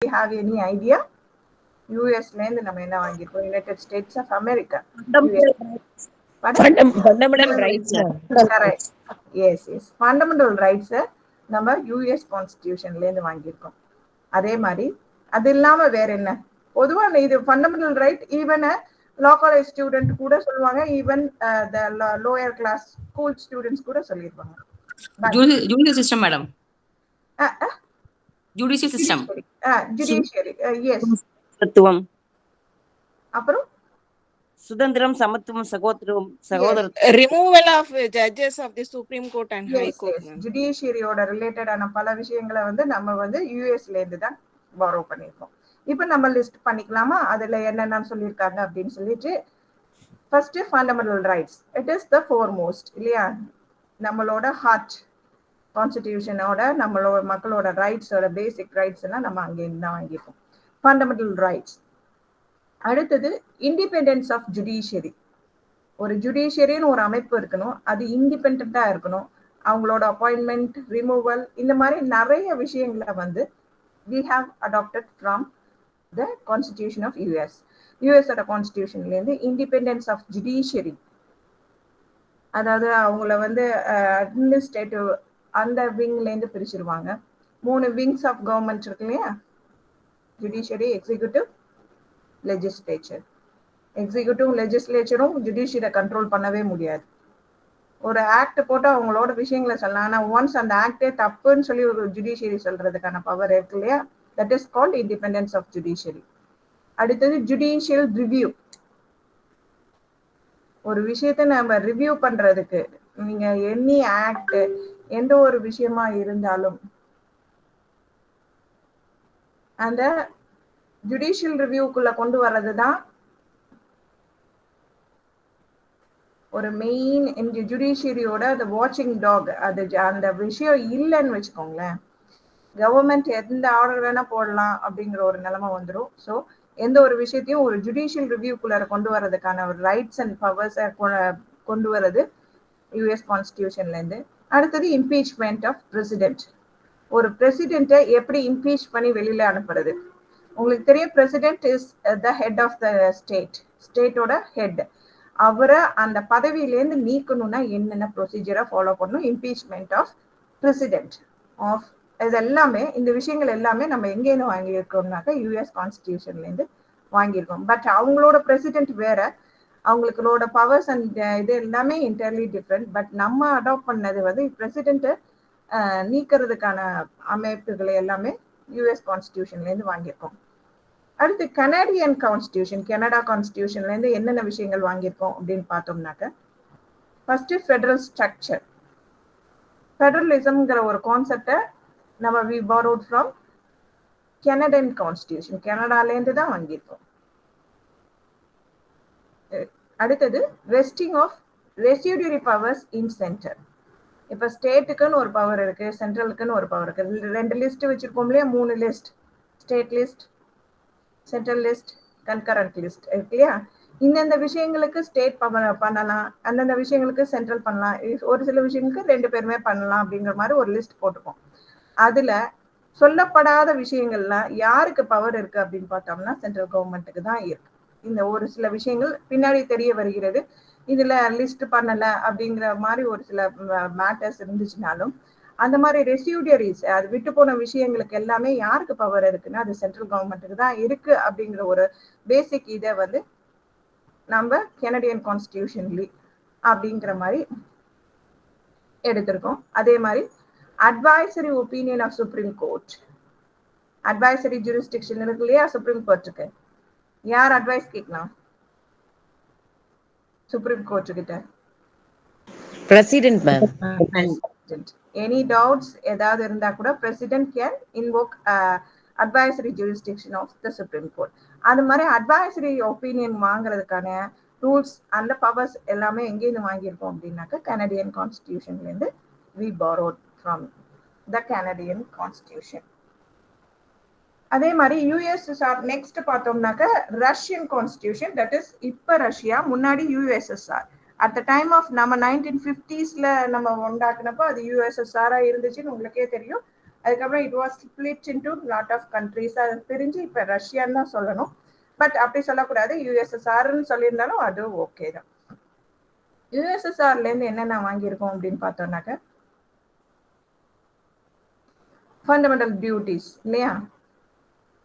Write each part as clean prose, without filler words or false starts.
anybody have any idea? யூஎஸ்ல இருந்து நம்ம என்ன வாங்கியிருக்கோம்? United States of America. Fundamental rights. Correct. Yes fundamental ரைட்ஸை நம்ம யூஎஸ் கான்ஸ்டிடியூஷன்ல இருந்து வாங்கியிருக்கோம். அதே மாதிரி அது இல்லாம வேற என்ன பொதுவா இது fundamental right even law college student கூட சொல்லுவாங்க, even lower class school students கூட சொல்லிருப்பாங்க. Judicial system madam. Judicial system. Judiciary. Yes. சமத்துவம். அப்புறம் சுதந்திரம், சமத்துவம், சகோதரம், removal of judges of the supreme court and high court. ஜுடிஷியரியோட ரிலேட்டடான பல விஷயங்களை நம்ம யூஎஸ்ல இருந்து தான் பாரோ பண்ணிருக்கோம். இப்ப நம்ம லிஸ்ட் பண்ணிக்கலாமா அதுல என்னென்ன சொல்லியிருக்காங்க அப்படின்னு சொல்லிட்டு. First fundamental rights, it is the foremost இல்லையா, நம்மளோட ஹார்ட். கான்ஸ்டிடியூஷனோட நம்மளோட மக்களோட ரைட்ஸோட பேசிக் ரைட்ஸ் எல்லாம் நம்ம அங்கேருந்து தான் வாங்கியிருக்கோம். Fundamental rights. அடுத்தது இண்டிபெண்டன்ஸ் ஆஃப் ஜுடிஷியரி. ஒரு ஜுடிஷியரின்னு ஒரு அமைப்பு இருக்கணும், அது இண்டிபெண்டா இருக்கணும். அவங்களோட அப்பாயின்மெண்ட், ரிமூவல், இந்த மாதிரி நிறைய விஷயங்களை we have adopted from the constitution of US. US ஓட கான்ஸ்டிடியூஷன்ல இருந்து இண்டிபெண்டன்ஸ் ஆஃப் ஜுடிஷியரி, அதாவது அவங்கள அட்மினிஸ்ட்ரேட்டிவ் அந்த விங்ல இருந்து பிரிச்சிருவாங்க. 3 விங்ஸ் ஆஃப் கவர்மெண்ட் இருக்கு இல்லையா, ஜுடிஷியரி, எக்ஸிக்யூட்டிவ், லெஜிஸ்லேச்சர். எக்ஸிக்யூட்டிவ் லெஜிஸ்லேச்சரும் ஜுடிஷியரை கண்ட்ரோல் பண்ணவே முடியாது. ஒரு ஆக்ட் போட்டு அவங்களோட விஷயங்களை சொல்லலாம், ஆனா ஒன்ஸ் அந்த ஆக்டே தப்புன்னு சொல்லி ஒரு ஜுடிஷியரி சொல்றதுக்கான பவர் இருக்கு இல்லையா, that is called independence of judiciary. அடுத்தது ஜுடிஷியல் ரிவ்யூ. ஒரு விஷயத்தை நம்ம ரிவ்யூ பண்றதுக்கு நீங்க எனி ஆக்ட் எந்த ஒரு விஷயமா இருந்தாலும் அந்த ஜுடிஷியல் ரிவ்யூக்குள்ள கொண்டு வர்றதுதான் ஒரு மெயின் ஜுடிஷியரியோட அந்த வாட்சிங் டாக். அது அந்த விஷயம் இல்லைன்னு வச்சுக்கோங்களேன், கவர்மெண்ட் எந்த ஆர்டர் வேணா போடலாம் அப்படிங்கிற ஒரு நிலைமை வந்துடும். ஸோ எந்த ஒரு விஷயத்தையும் ஒரு ஜுடிஷியல் ரிவ்யூக்குள்ளார கொண்டு வர்றதுக்கான ஒரு ரைட்ஸ் அண்ட் பவர்ஸ் கொண்டு வர்றது யூஎஸ் கான்ஸ்டிடியூஷன்ல இருந்து. அடுத்தது இம்பீச்மெண்ட் ஆஃப் பிரசிடென்ட். ஒரு பிரசிடென்ட்டை எப்படி இம்பீச் பண்ணி வெளியில அனுப்புறது. உங்களுக்கு தெரியும், president is the head of the state, ஸ்டேட்டோட ஹெட். அவரை அந்த பதவியிலேருந்து நீக்கணும்னா என்னென்ன ப்ரொசீஜரை ஃபாலோ பண்ணணும். இம்பீச்மெண்ட் ஆஃப் பிரசிடென்ட் ஆஃப் இது எல்லாமே, இந்த விஷயங்கள் எல்லாமே நம்ம எங்கேருந்து வாங்கியிருக்கோம்னாக்கா யூஎஸ் கான்ஸ்டிடியூஷன்லேருந்து வாங்கியிருக்கோம். பட் அவங்களோட பிரசிடென்ட் வேற, அவங்களோட பவர்ஸ் அண்ட் இது எல்லாமே இன்டர்லி டிஃப்ரெண்ட். பட் நம்ம அடாப்ட் பண்ணது பிரசிடென்ட்டை நீக்கிறதுக்கான அமைப்புகளை எல்லாமே யூஎஸ் கான்ஸ்டிடியூஷன்லேருந்து வாங்கியிருக்கோம். அடுத்து கனடியன் கான்ஸ்டிடியூஷன், கனடா கான்ஸ்டிடியூஷன்ல இருந்து என்னென்ன விஷயங்கள் வாங்கியிருக்கோம் அப்படின்னு பார்த்தோம்னாக்க, ஃபர்ஸ்ட் ஃபெடரல் ஸ்ட்ரக்சர். ஃபெடரலிசம்ங்கிற ஒரு கான்செப்டை நம்ம we borrowed from Canadian constitution, கனடாலேருந்து தான் வாங்கியிருக்கோம். அடுத்தது resting of residuary powers in centre. இப்போ ஸ்டேட்டுக்குன்னு ஒரு பவர் இருக்கு, சென்ட்ரலுக்குன்னு ஒரு பவர் இருக்கு. 2 லிஸ்ட் வச்சிருக்கோம் இல்லையா, 3 list, state list, central list, concurrent list இருக்கு இல்லையா. இந்தந்த விஷயங்களுக்கு ஸ்டேட் பண்ணலாம், அந்தந்த விஷயங்களுக்கு சென்ட்ரல் பண்ணலாம், ஒரு சில விஷயங்களுக்கு 2 பேருமே பண்ணலாம் அப்படிங்கிற மாதிரி ஒரு லிஸ்ட் போட்டுப்போம். அதுல சொல்லப்படாத விஷயங்கள்லாம் யாருக்கு பவர் இருக்கு அப்படின்னு பார்த்தோம்னா சென்ட்ரல் கவர்மெண்ட்டுக்கு தான் இருக்கு. இந்த ஒரு சில விஷயங்கள் பின்னாடி தெரிய வருகிறது. இதுல லிஸ்ட் பண்ணல அப்படிங்கிற மாதிரி ஒரு சில மேட்டர்ஸ் இருந்துச்சுனாலும், அந்த மாதிரி ரெசிடியூரிஸ், அது விட்டு போன விஷயங்களுக்கு எல்லாமே யாருக்கு பவர் இருக்குன்னா அது சென்ட்ரல் கவர்மெண்ட்டுக்கு தான் இருக்கு அப்படிங்கிற ஒரு பேசிக் இதை நம்ம கனடியன் கான்ஸ்டிடியூஷன்லி அப்படிங்கிற மாதிரி எடுத்திருக்கோம். அதே மாதிரி advisory opinion of supreme court, advisory jurisdiction இருக்கு இல்லையா சுப்ரீம் கோர்ட்டுக்கு. யார் அட்வைஸ் கேட்கலாம் சுப்ரீம் கோர்ட் கிட்ட? President ma'am. எனி டவுட்ஸ் ஏதாவது இருந்தா கூட president can invoke advisory jurisdiction of the supreme court. அது மாதிரி அட்வைசரி ஒப்பீனியன் வாங்குறதுக்கான ரூல்ஸ் அந்த பவர்ஸ் எல்லாமே எங்கேருந்து வாங்கியிருக்கோம் அப்படின்னாக்கா கனடியன் கான்ஸ்டிடியூஷன்லேருந்து we borrowed from the Canadian constitution. அதே மாதிரி யூஎஸ்எஸ்ஆர் நெக்ஸ்ட் பார்த்தோம்னாக்க ரஷ்யன் கான்ஸ்டிடியூஷன், தட் இஸ் இப்ப ரஷ்யா, முன்னாடி USSR. At the time of நம்ம 1950s நம்ம உண்டாக்குனப்போ அது யூஎஸ்எஸ்ஆரா இருந்துச்சுன்னு உங்களுக்கே தெரியும். அதுக்கப்புறம் it was split into lot of countries. அது பிரிஞ்சு இப்ப ரஷ்யான்னு தான் சொல்லணும், பட் அப்படி சொல்லக்கூடாது, யுஎஸ்எஸ்ஆர்ன்னு சொல்லியிருந்தாலும் அது ஓகே தான். யுஎஸ்எஸ்ஆர்ல இருந்து என்னென்ன வாங்கியிருக்கோம் அப்படின்னு பார்த்தோம்னாக்க ஃபண்டமெண்டல் டியூட்டிஸ் இல்லையா,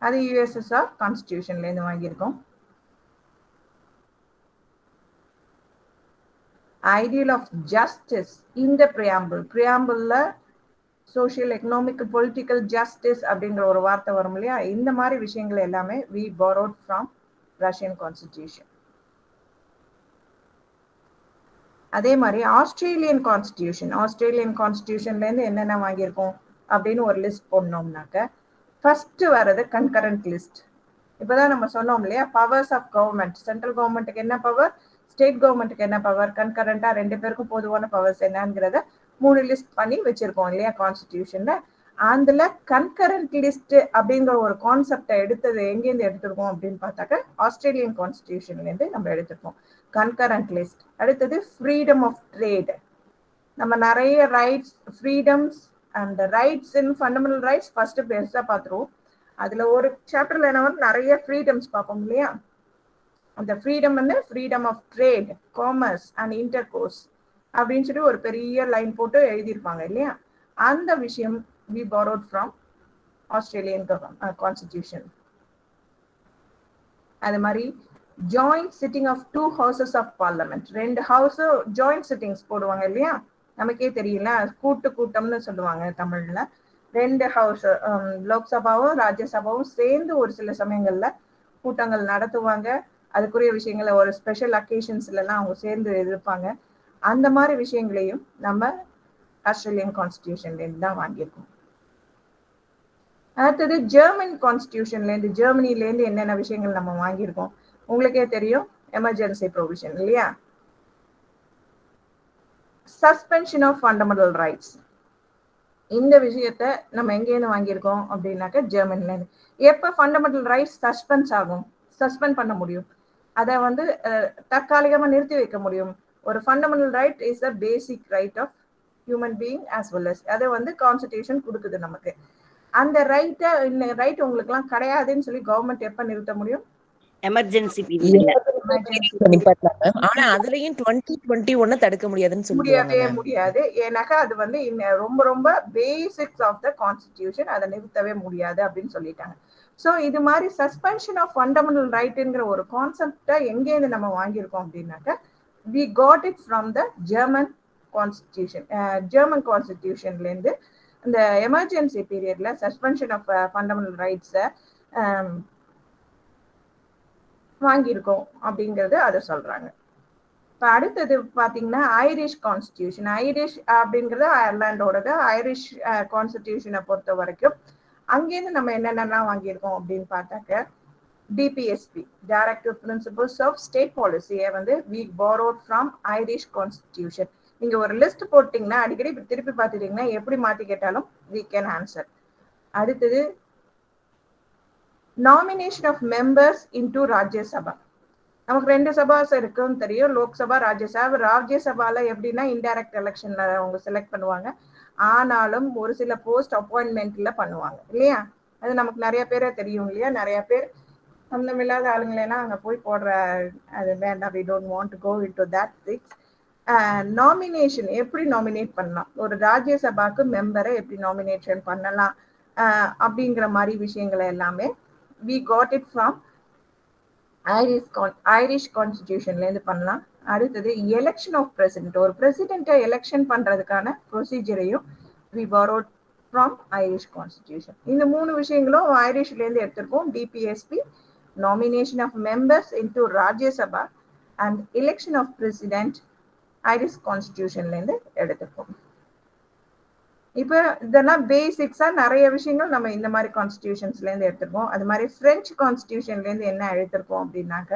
அது யுஎஸ்எஸ்ஆர் கான்ஸ்டிடியூஷன்ல இருந்து வாங்கியிருக்கோம். ஐடியல் ஆஃப் ஜஸ்டிஸ் இந்த பிரியாம்பிள்ல சோஷியல் எக்கனாமிக் பொலிட்டிக்கல் ஜஸ்டிஸ் அப்படிங்கிற ஒரு வார்த்தை வரும் இல்லையா, இந்த மாதிரி விஷயங்கள் எல்லாமே we borrowed from Russian constitution. அதே மாதிரி ஆஸ்திரேலியன் கான்ஸ்டிடியூஷன்ல இருந்து என்னென்ன வாங்கியிருக்கோம் அப்படின்னு ஒரு லிஸ்ட் போடணும்னாக்க ஃபர்ஸ்ட் வர்றது கன்கரண்ட் லிஸ்ட். இப்போதான் நம்ம சொன்னோம் இல்லையா, பவர்ஸ் ஆஃப் கவர்மெண்ட், சென்ட்ரல் கவர்மெண்ட்டுக்கு என்ன பவர், ஸ்டேட் கவர்மெண்ட்டுக்கு என்ன பவர், கன்கரண்டா ரெண்டு பேருக்கும் பொதுவான பவர்ஸ் என்னங்கிறத 3 லிஸ்ட் பண்ணி வச்சிருக்கோம் இல்லையா கான்ஸ்டிடியூஷன்ல. அதுல கன்கரண்ட் லிஸ்ட் அப்படிங்கிற ஒரு கான்செப்டை எடுத்தது எங்கேருந்து எடுத்திருக்கோம் அப்படின்னு பார்த்தாக்க ஆஸ்திரேலியன் கான்ஸ்டிடியூஷன்ல இருந்து நம்ம எடுத்திருக்கோம் கன்கரண்ட் லிஸ்ட். அடுத்தது ஃப்ரீடம் ஆஃப் ட்ரேட். நம்ம நிறைய rights, freedoms and rights in fundamental rights first பெருசா பார்த்துருவோம். அதுல ஒரு சாப்டர்ல என்ன நிறைய ஃப்ரீடம்ஸ் பார்ப்போம் இல்லையா. அந்த ஃப்ரீடம் வந்து freedom of trade, commerce and intercourse அப்படின்னு சொல்லி ஒரு பெரிய லைன் போட்டு எழுதியிருப்பாங்க இல்லையா. அந்த விஷயம் we borrowed from Australian constitution. அது மாதிரி joint sitting of 2 houses of parliament, 2 house joint sittings போடுவாங்க இல்லையா, நமக்கே தெரியல, கூட்டம்னு சொல்லுவாங்க தமிழ்ல. 2 ஹவுஸ், லோக்சபாவும் ராஜ்யசபாவும் சேர்ந்து ஒரு சில சமயங்கள்ல கூட்டங்கள் நடத்துவாங்க. அதுக்குரிய விஷயங்களை ஒரு ஸ்பெஷல் அக்கேஷன்ஸ்ல எல்லாம் அவங்க சேர்ந்து இருப்பாங்க. அந்த மாதிரி விஷயங்களையும் நம்ம ஆஸ்திரேலியன் கான்ஸ்டிடியூஷன்ல இருந்து தான் வாங்கியிருக்கோம். அடுத்தது ஜெர்மன் கான்ஸ்டிடியூஷன்ல இருந்து, ஜெர்மனில இருந்து என்னென்ன விஷயங்கள் நம்ம வாங்கியிருக்கோம் உங்களுக்கே தெரியும். எமர்ஜென்சி ப்ரொவிஷன் இல்லையா, சஸ்பென்ஷன் ஆஃப் ஃபண்டமெண்டல் ரைட்ஸ், இந்த விஷயத்த நம்ம எங்கேருந்து வாங்கியிருக்கோம் அப்படின்னாக்க ஜெர்மனில இருந்து. எப்ப ஃபண்டமெண்டல் ரைட்ஸ் சஸ்பெண்ட் பண்ண முடியும், அதை வந்து தற்காலிகமா நிறுத்தி வைக்க முடியும். ஒரு fundamental right is a basic right of human being as well as, அதை வந்து கான்ஸ்டிடியூஷன் கொடுக்குது நமக்கு. அந்த ரைட் உங்களுக்கு எல்லாம் கிடையாதுன்னு சொல்லி கவர்மெண்ட் எப்ப நிறுத்த முடியும், எமர்ஜென்சி பீரியட்ல. ஆனா அதுலயும் 2021 தடுக்க முடியாதுன்னு முடியவே முடியாது. ஏன்னாக்கா அது வந்து ரொம்ப ரொம்ப பேசிக்ஸ் ஆஃப் த கான்ஸ்டிடியூஷன், அதை நிறுத்தவே முடியாது அப்படின்னு சொல்லிட்டாங்க. ஸோ இது மாதிரி சஸ்பென்ஷன் ஆஃப் ஃபண்டமெண்டல் ரைட்ங்கிற ஒரு கான்செப்டை எங்கேருந்து நம்ம வாங்கியிருக்கோம் அப்படின்னாக்கா we got it from the German constitution. German கான்ஸ்டிடியூஷன்ல இருந்து இந்த எமர்ஜென்சி பீரியட்ல சஸ்பென்ஷன் ஆஃப் ஃபண்டமெண்டல் ரைட்ஸை வாங்கியிருக்கோம் அப்படிங்கறது அதை சொல்றாங்க. இப்போ அடுத்தது பாத்தீங்கன்னா ஐரிஷ் கான்ஸ்டிடியூஷன். ஐரிஷ் அப்படிங்கிறது அயர்லாண்டோடது. ஐரிஷ் கான்ஸ்டிடியூஷனை பொறுத்த வரைக்கும் அங்கேருந்து நம்ம என்னென்னலாம் வாங்கியிருக்கோம் அப்படின்னு பார்த்தாக்க DPSP, directive principles of state பாலிசியை வந்து we borrowed from Irish constitution. நீங்க ஒரு லிஸ்ட் போட்டீங்கன்னா அடிக்கடி திருப்பி பார்த்துட்டீங்கன்னா எப்படி மாத்தி கேட்டாலும் we can answer. அடுத்தது nomination of members into Rajya Sabha. நமக்கு 2 சபாஸ் இருக்குன்னு தெரியும், லோக்சபா ராஜ்யசபா. ராஜ்யசபால எப்படின்னா இன்டைரக்ட் எலெக்ஷன்ல அவங்க செலக்ட் பண்ணுவாங்க, ஆனாலும் ஒரு சில போஸ்ட் அப்பாயின்மெண்ட்ல பண்ணுவாங்க இல்லையா. அது நமக்கு நிறைய பேரே தெரியும் இல்லையா. நிறைய பேர் சம்பந்தமில்லாத ஆளுங்களெல்லாம் அங்க போய் போடுற, அது வேண்டாம், we don't want to go into that things. Nomination எப்படி நாமினேட் பண்ணலாம், ஒரு ராஜ்யசபாக்கு மெம்பரை எப்படி நாமினேஷன் பண்ணலாம் அப்படிங்கிற மாதிரி விஷயங்களை எல்லாமே we got it from Irish கான்ஸ்டிடியூஷன்ல இருந்து பண்ணலாம். அடுத்தது எலெக்ஷன் ஆஃப் பிரசிடென்ட், ஒரு பிரசிடென்ட்டை எலெக்ஷன் பண்றதுக்கான ப்ரொசீஜரையும் we borrowed from Irish constitution. இந்த 3 விஷயங்களும் ஐரிஷ்ல இருந்து எடுத்திருக்கோம். DPSP, nomination of members into Rajya Sabha and election of president Irish கான்ஸ்டிடியூஷன்ல இருந்து எடுத்திருக்கோம். இப்போ இதெல்லாம் பேசிக்ஸா நிறைய விஷயங்கள் நம்ம இந்த மாதிரி கான்ஸ்டிடியூஷன்ஸ்ல இருந்து எடுத்திருக்கோம். அது மாதிரி பிரெஞ்சு கான்ஸ்டிடியூஷன்ல இருந்து என்ன எடுத்திருக்கோம் அப்படின்னாக்க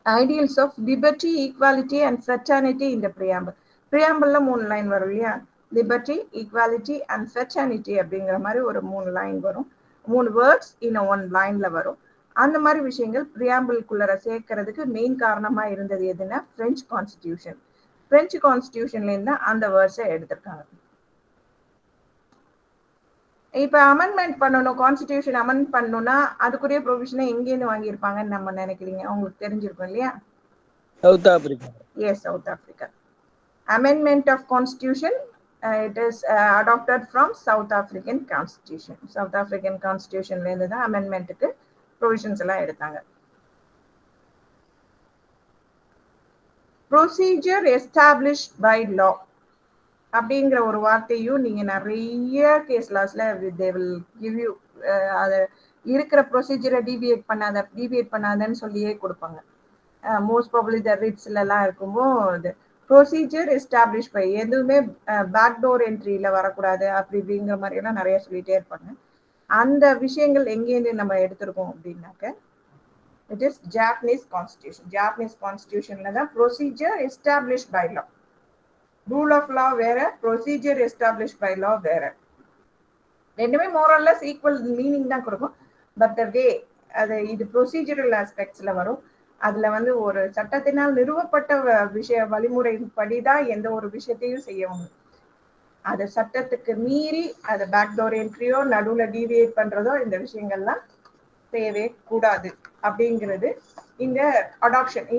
ideals of liberty, equality and fraternity இந்த பிரியாம்பிள்ல 3 லைன் வரும் இல்லையா. லிபர்ட்டி, ஈக்வாலிட்டி அண்ட் ஃப்ரெட்டர்னிட்டி அப்படிங்கிற மாதிரி ஒரு 3 லைன் வரும், 3 வேர்ட்ஸ் இன் 1 லைன்ல வரும். அந்த மாதிரி விஷயங்கள் பிரியாம்பிள்குள்ள சேர்க்கறதுக்கு மெயின் காரணமா இருந்தது எதுன்னா பிரெஞ்சு கான்ஸ்டிடியூஷன். பிரெஞ்சு கான்ஸ்டிடியூஷன்ல இருந்து அந்த வேர்ட்ஸை எடுத்திருக்காங்க. இப்ப அமெண்ட்மெண்ட் பண்ணணும், கான்ஸ்டிடியூஷன் அமெண்ட் பண்ணணும்னா அதுக்குரிய ப்ரொவிஷனை எங்கேருந்து வாங்கியிருப்பாங்கன்னு நம்ம நினைக்கிறீங்க? உங்களுக்கு தெரிஞ்சிருக்கும் இல்லையா? South Africa. Yes, South Africa. Amendment of Constitution, it is adopted from South African Constitution. South African Constitutionல இருந்து தான் அமெண்ட்மெண்ட்டுக்கு ப்ரொவிஷன்ஸ் எல்லாம் எடுத்தாங்க. ப்ரொசீஜர் எஸ்டாப்ளிஷ்ட் பை லா அப்படிங்கிற ஒரு வார்த்தையும் நீங்க நிறைய case லாஸ்ல they will give you அது இருக்கிற ப்ரொசீஜரை டீவியேட் பண்ணாதன்னு சொல்லியே கொடுப்பாங்க. மோஸ்ட் ப்ராபப்லி த ரிட்ஸ்ல எல்லாம் இருக்கும்போது ப்ரொசீஜர் எஸ்டாப்ளிஷ் பை எதுவுமே பேக் டோர் என்ட்ரியில வரக்கூடாது அப்படி இப்படிங்கிற மாதிரி எல்லாம் நிறைய சொல்லிட்டே இருப்பாங்க. அந்த விஷயங்கள் எங்கேருந்து நம்ம எடுத்திருக்கோம் அப்படின்னாக்க it is Japanese constitution. Japanese கான்ஸ்டிடியூஷன்ல தான் procedure establish by law. Rule of law வேற, ப்ரொசீஜர் எஸ்டாப்ளிஷ் பை லா வேற. ரெண்டுமே மோரல்லஸ் ஈக்குவல் மீனிங் தான் கொடுக்கும். பட் த வே அது இது ப்ரொசீஜரல் ஆஸ்பெக்ட்ஸ்ல வரும். அதுல வந்து ஒரு சட்டத்தினால் நிறுவப்பட்ட விஷய வழிமுறைப்படிதான் எந்த ஒரு விஷயத்தையும் செய்யணும். அது சட்டத்துக்கு மீறி அதை பேக்டோர் என்ட்ரியோ நடுவுல டீவியேட் பண்றதோ இந்த விஷயங்கள்லாம் செய்யவே கூடாது அப்படிங்கிறது இந்த அடாப்ஷன்.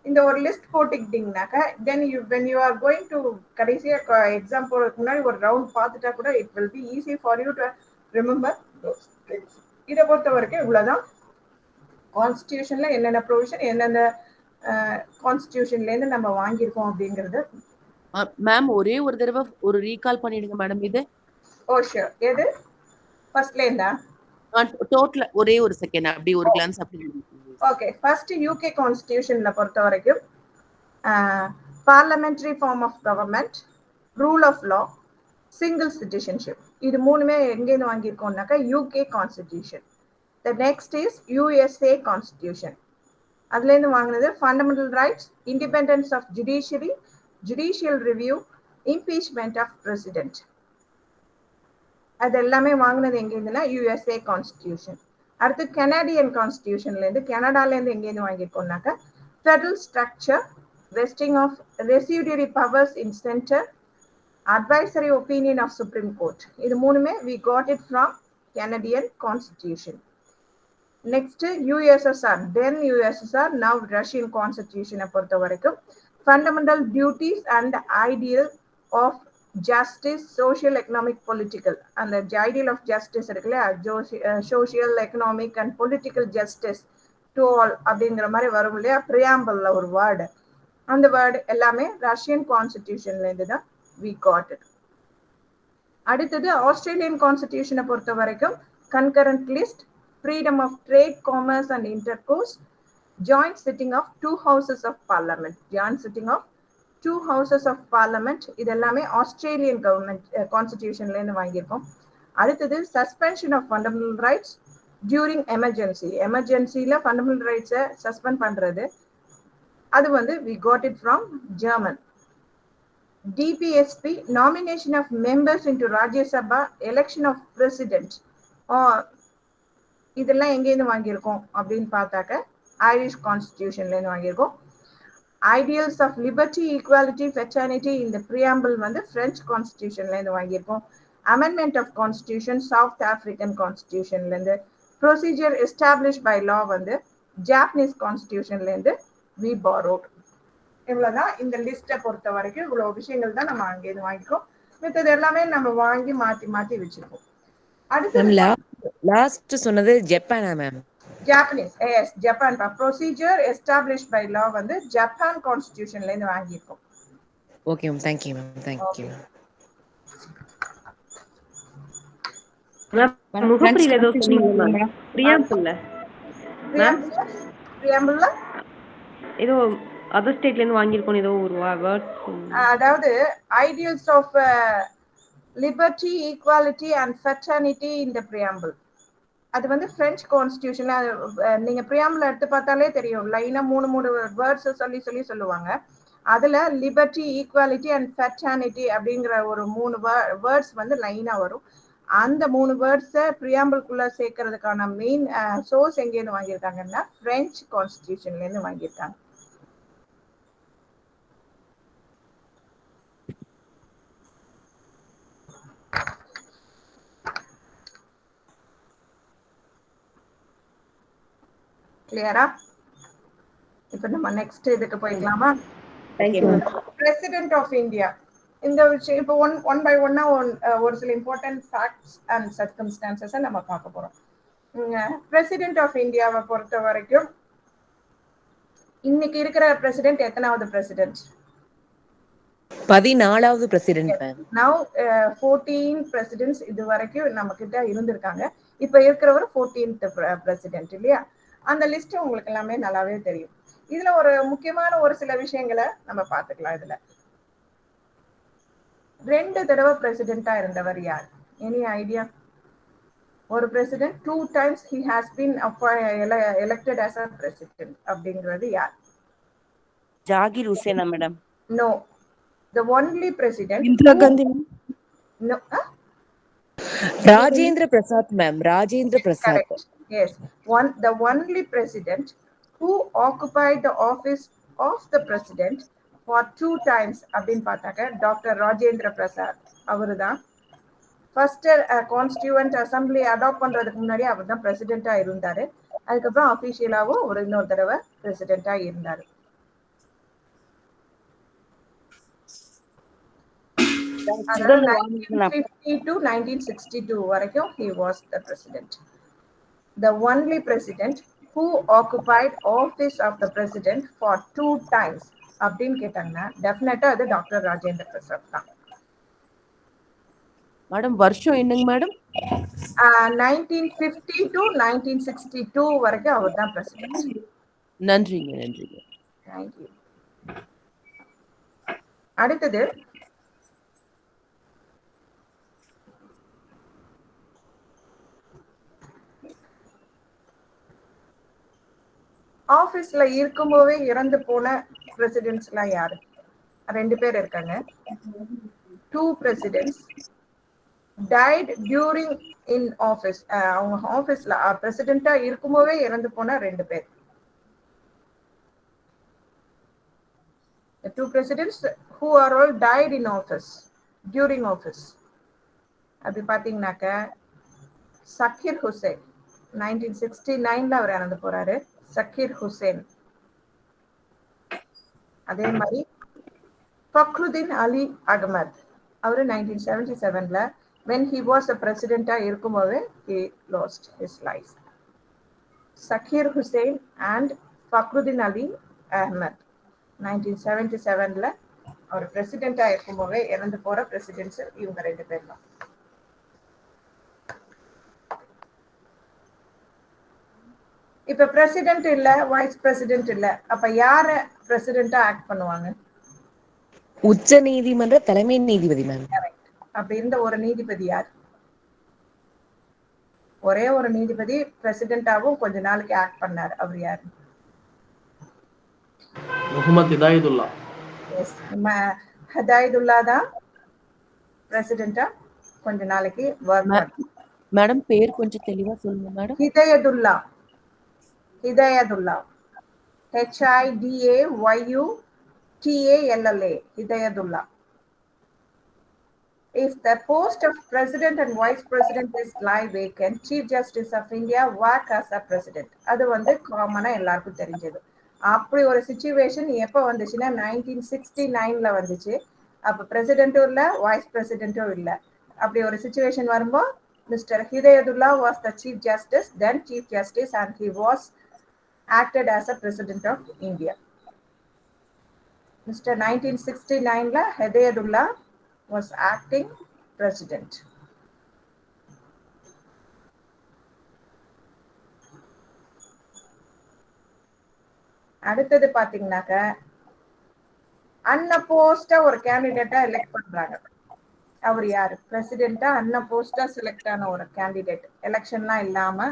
இந்த ஒரு லிஸ்ட் போட்டுக்கிட்டீங்கன்னாக்க then when you are going to கடைசியா எக்ஸாம் போறதுக்கு முன்னாடி ஒரு ரவுண்ட் பார்த்துட்டா கூட it will be easy for you to remember those things. இதை பொறுத்த வரைக்கும் இவ்வளவுதான் கான்ஸ்டிடியூஷன்ல என்னென்ன ப்ரொவிஷன் எந்தெந்த கான்ஸ்டிடியூஷன்ல இருந்து நம்ம வாங்கியிருக்கோம் அப்படிங்கிறது. மேம் ஒரே ஒரு தடவை ஒரு ரீகால் பண்ணிடுங்க மேடம் இது. ஓ ஷூர். எது ஃபர்ஸ்ட்ல இருந்தா? டோட்டல் ஒரே ஒரு செகண்ட் அப்படி ஒரு கிளான்ஸ் அப்படி. ஓகே, ஃபர்ஸ்ட் யூகே கான்ஸ்டிடியூஷன்ல பொறுத்த வரைக்கும் parliamentary form of government, rule of law, single citizenship. இது மூணுமே எங்கேருந்து வாங்கியிருக்கோம்னாக்கா UK constitution. The next is USA Constitution. அதுலேருந்து வாங்கினது fundamental rights, independence of judiciary, judicial review, impeachment of president. அது எல்லாமே வாங்கினது எங்கேருந்துன்னா USA Constitution. அடுத்து கனடியன் கான்ஸ்டிடியூஷன்லேருந்து கனடாலேருந்து எங்கேருந்து வாங்கியிருக்கோம்னாக்கா federal structure, vesting of residuary powers in centre, advisory opinion of Supreme Court. இது மூணுமே we got it from Canadian Constitution. Next USSR, then USSR, now Russian Constitution பொறுத்த வரைக்கும் fundamental duties and ideal of justice, social, economic, political. அந்த ideal of justice இருக்குல்ல, social, economic and political justice to all அப்படிங்கிற மாதிரி வரும் இல்லையா preambleல ஒரு word. அந்த வேர்டு எல்லாமே ரஷ்யன் கான்ஸ்டிடியூஷன்ல இருந்து தான் we got it. அடுத்தது ஆஸ்திரேலியன் கான்ஸ்டிடியூஷனை பொறுத்த வரைக்கும் concurrent list, freedom of trade, commerce and intercourse, joint sitting of two houses of parliament. Joint sitting of two houses of parliament இதெல்லாமே ஆஸ்திரேலியன் கவர்மெண்ட் கான்ஸ்டிடியூஷன்ல இருந்து வாங்கியிருக்கோம். அடுத்தது suspension of fundamental rights during emergency. எமர்ஜென்சில ஃபண்டமெண்டல் ரைட்ஸை சஸ்பெண்ட் பண்றது அது வந்து we got it from German. DPSP, nomination of members into Rajya Sabha, election of president. இதெல்லாம் எங்கேருந்து வாங்கியிருக்கோம் அப்படின்னு பார்த்தாக்க ஐரிஷ் கான்ஸ்டிடியூஷன்ல இருந்து வாங்கியிருக்கோம். Ideals of liberty, equality, fraternity இந்த பிரியாம்பிள் வந்து பிரெஞ்சு கான்ஸ்டிடியூஷன்ல இருந்து வாங்கியிருக்கோம். Amendment of constitution South African கான்ஸ்டிடியூஷன்ல இருந்து. ப்ரொசீஜர் எஸ்டாப்ளிஷ் பை லா வந்து ஜாப்பனீஸ் கான்ஸ்டிடியூஷன்ல இருந்து we borrowed. இவ்வளவுதான் இந்த லிஸ்ட்டை பொறுத்த வரைக்கும் இவ்வளவு விஷயங்கள் தான் நம்ம அங்கேருந்து வாங்கிக்கோம். மித்தது எல்லாமே நம்ம வாங்கி மாத்தி மாத்தி வச்சிருக்கோம். அடுத்து லாஸ்ட் சொன்னது ஜப்பானா ma'am? Japanese. Yes, Japan. Procedure establish by law வந்து ஜப்பான் கான்ஸ்டிடியூஷன்ல இருந்து வாங்கியிருக்கோம். Okay ma'am, thank you ma'am. Thank you ma'am. முகப்பிரியில ஏதோ சொன்னீங்க மேம். பிரியாம்பிள்ல ஏதோ அதர் ஸ்டேட்ல இருந்து வாங்கியிருக்கோம் ஏதோ ஒரு வேர்ட். அதாவது ideals of liberty, equality and fraternity இந்த பிரியாம்பிள். அது வந்து பிரெஞ்சு கான்ஸ்டிடியூஷன்ல நீங்க பிரியாம்பிள் எடுத்து பார்த்தாலே தெரியும். லைனா மூணு வேர்ட்ஸ் சொல்லி சொல்லுவாங்க. அதுல லிபர்ட்டி, ஈக்குவாலிட்டி அண்ட் ஃபெட்டர்னிட்டி அப்படிங்கிற ஒரு 3 வேர்ட்ஸ் வந்து லைனா வரும். அந்த 3 வேர்ட்ஸை பிரியாம்பிள்குள்ள சேர்க்கறதுக்கான மெயின் சோர்ஸ் எங்கேருந்து வாங்கியிருக்காங்கன்னா பிரெஞ்சு கான்ஸ்டிடியூஷன்ல இருந்து வாங்கியிருக்காங்க. கிளியரா? இப்ப நம்ம நெக்ஸ்ட் இதுக்கு போய்க்கலாமா? Thank you ma'am. President of India. இந்த விஷயம் இப்போ ஒன் பை ஒன்னா ஒரு சில இம்பார்ட்டன்ட் ஃபேக்ட்ஸ் அண்ட் சர்க்கம்ஸ்டான்சஸை நம்ம பார்க்க போறோம். பிரசிடென்ட் ஆஃப் இந்தியாவை பொறுத்த வரைக்கும் இன்னைக்கு இருக்கிற பிரசிடென்ட் எத்தனாவது பிரசிடென்ட்? 14வது பிரசிடென்ட் மேம். நவ் 14 பிரசிடென்ட்ஸ் இது வரைக்கும் நம்ம கிட்ட இருந்திருக்காங்க. இப்ப இருக்கிறவர் 14th பிரசிடென்ட் இல்லையா? அந்த லிஸ்ட் உங்களுக்கு எல்லாமே நல்லாவே தெரியும். இதுல ஒரு முக்கியமான ஒரு சில விஷயங்களை நம்ம பார்த்துக்கலாம். இதுல 2 தடவை பிரசிடென்டா இருந்தவர் யார்? Any idea? ஒரு president 2 times he has been elected as a president அப்படிங்கிறது யார்? ஜாகிர் ஹுசேனா madam? No, the only president. Indira Gandhi. No, Rajendra Prasad ma'am. Rajendra Prasad. correct. Yes, the only president who occupied the office of the president for 2 times அப்படின்னு பார்த்தாக்க doctor Rajendra Prasad அவருதான். First constituent assembly adapt பண்றதுக்கு முன்னாடி அவர் தான் பிரசிடென்டா இருந்தாரு. அதுக்கப்புறம் அபிஷியலாவும் ஒரு இன்னொரு தடவை பிரசிடென்டா இருந்தாரு. அதாவது 1950 to 1962 வரைக்கும் he was the president. The only president who occupied office of the president for 2 times அப்படின்னு கேட்டாங்கன்னா டெஃபினட்டா அது டாக்டர் ராஜேந்திர பிரசாத் தான். மேடம் வருஷம் என்னங்க மேடம்? 1950 to 1962 வரைக்கும் அவர் தான் பிரசிடென்ட். நன்றிங்க நன்றிங்க. தேங்க்யூ. அடுத்தது ஆபீஸ்ல இருக்கும்போதே இறந்து போன பிரசிடென்ட்ஸ் எல்லாம் யாரு? 2 பேர் இருக்காங்க. 2 presidents died during in office. அவங்க ஆபீஸ்ல பிரசிடென்ட்டா இருக்கும்போதே இறந்து போன 2 பேர். The 2 presidents who are all died in office during office. அப்படி பாத்தீங்கன்னாக்க சக்கீர் ஹுசைன் 1969ல அவர் இறந்து போறாரு. சக்கீர் ஹுசைன். அதே மாதிரி ஃபக்ருதீன் அலி அகமது அவர் 1977ல when he was a president இருக்கும்போது he lost his life. Zakir Hussain and Fakhruddin Ali Ahmed 1977ல அவர் பிரசிடென்டா இருக்கும்போது இறந்து போற பிரசிடென்ட்ஸ் இவங்க 2 பேர் தான். இப்ப பிரசிடென்ட் இல்ல, வைஸ் பிரசிடென்ட் இல்ல, அப்ப யார பிரசிடென்ட்டா ஆக்ட் பண்ணுவாங்க? உச்ச நீதிமன்ற தலைமை நீதிபதி மேம். அப்படி இருந்த ஒரு நீதிபதி யார்? ஒரே ஒரு நீதிபதி பிரசிடென்ட்டாவும் கொஞ்ச நாளைக்கு ஆக்ட் பண்ணார். அவர் யாரு? முகமது ஹிதாயத்துல்லா. எஸ், ஹிதாயத்துல்லா தான் பிரசிடென்ட்டா கொஞ்ச நாளைக்கு வர்க் பண்ணார். மேடம் பேர் கொஞ்சம் தெளிவா சொல்லுங்க madam. Hidayatullah. Hidayatullah. HIDAYUTALLA. Hidayatullah. If the post of president and vice president is lie vacant, Chief Justice of India work as a president. அது வந்து காமனா எல்லாருக்கும் தெரிஞ்சது. அப்படி ஒரு சிச்சுவேஷன் எப்போ வந்துச்சுன்னா 1969ல வந்துச்சு. அப்ப பிரசிடென்ட்டும் இல்ல, வைஸ் பிரசிடென்ட்டும் இல்ல. அப்படி ஒரு சிச்சுவேஷன் வரும்போது mister Hidayatullah was the chief justice, then chief justice, and he was acted as a president of India. Mr. 1969ல ஹிதாயத்துல்லா was acting president. அடுத்தது பாத்தீங்கன்னாக்க அன்அப்போஸ்டா ஒரு கேண்டிடேட்டா எலெக்ட் பண்றாங்க. அவர் யாரு? பிரசிடென்ட்டா அன்அப்போஸ்டா செலக்ட் ஆன ஒரு கேண்டிடேட், எலெக்ஷன்லாம் இல்லாம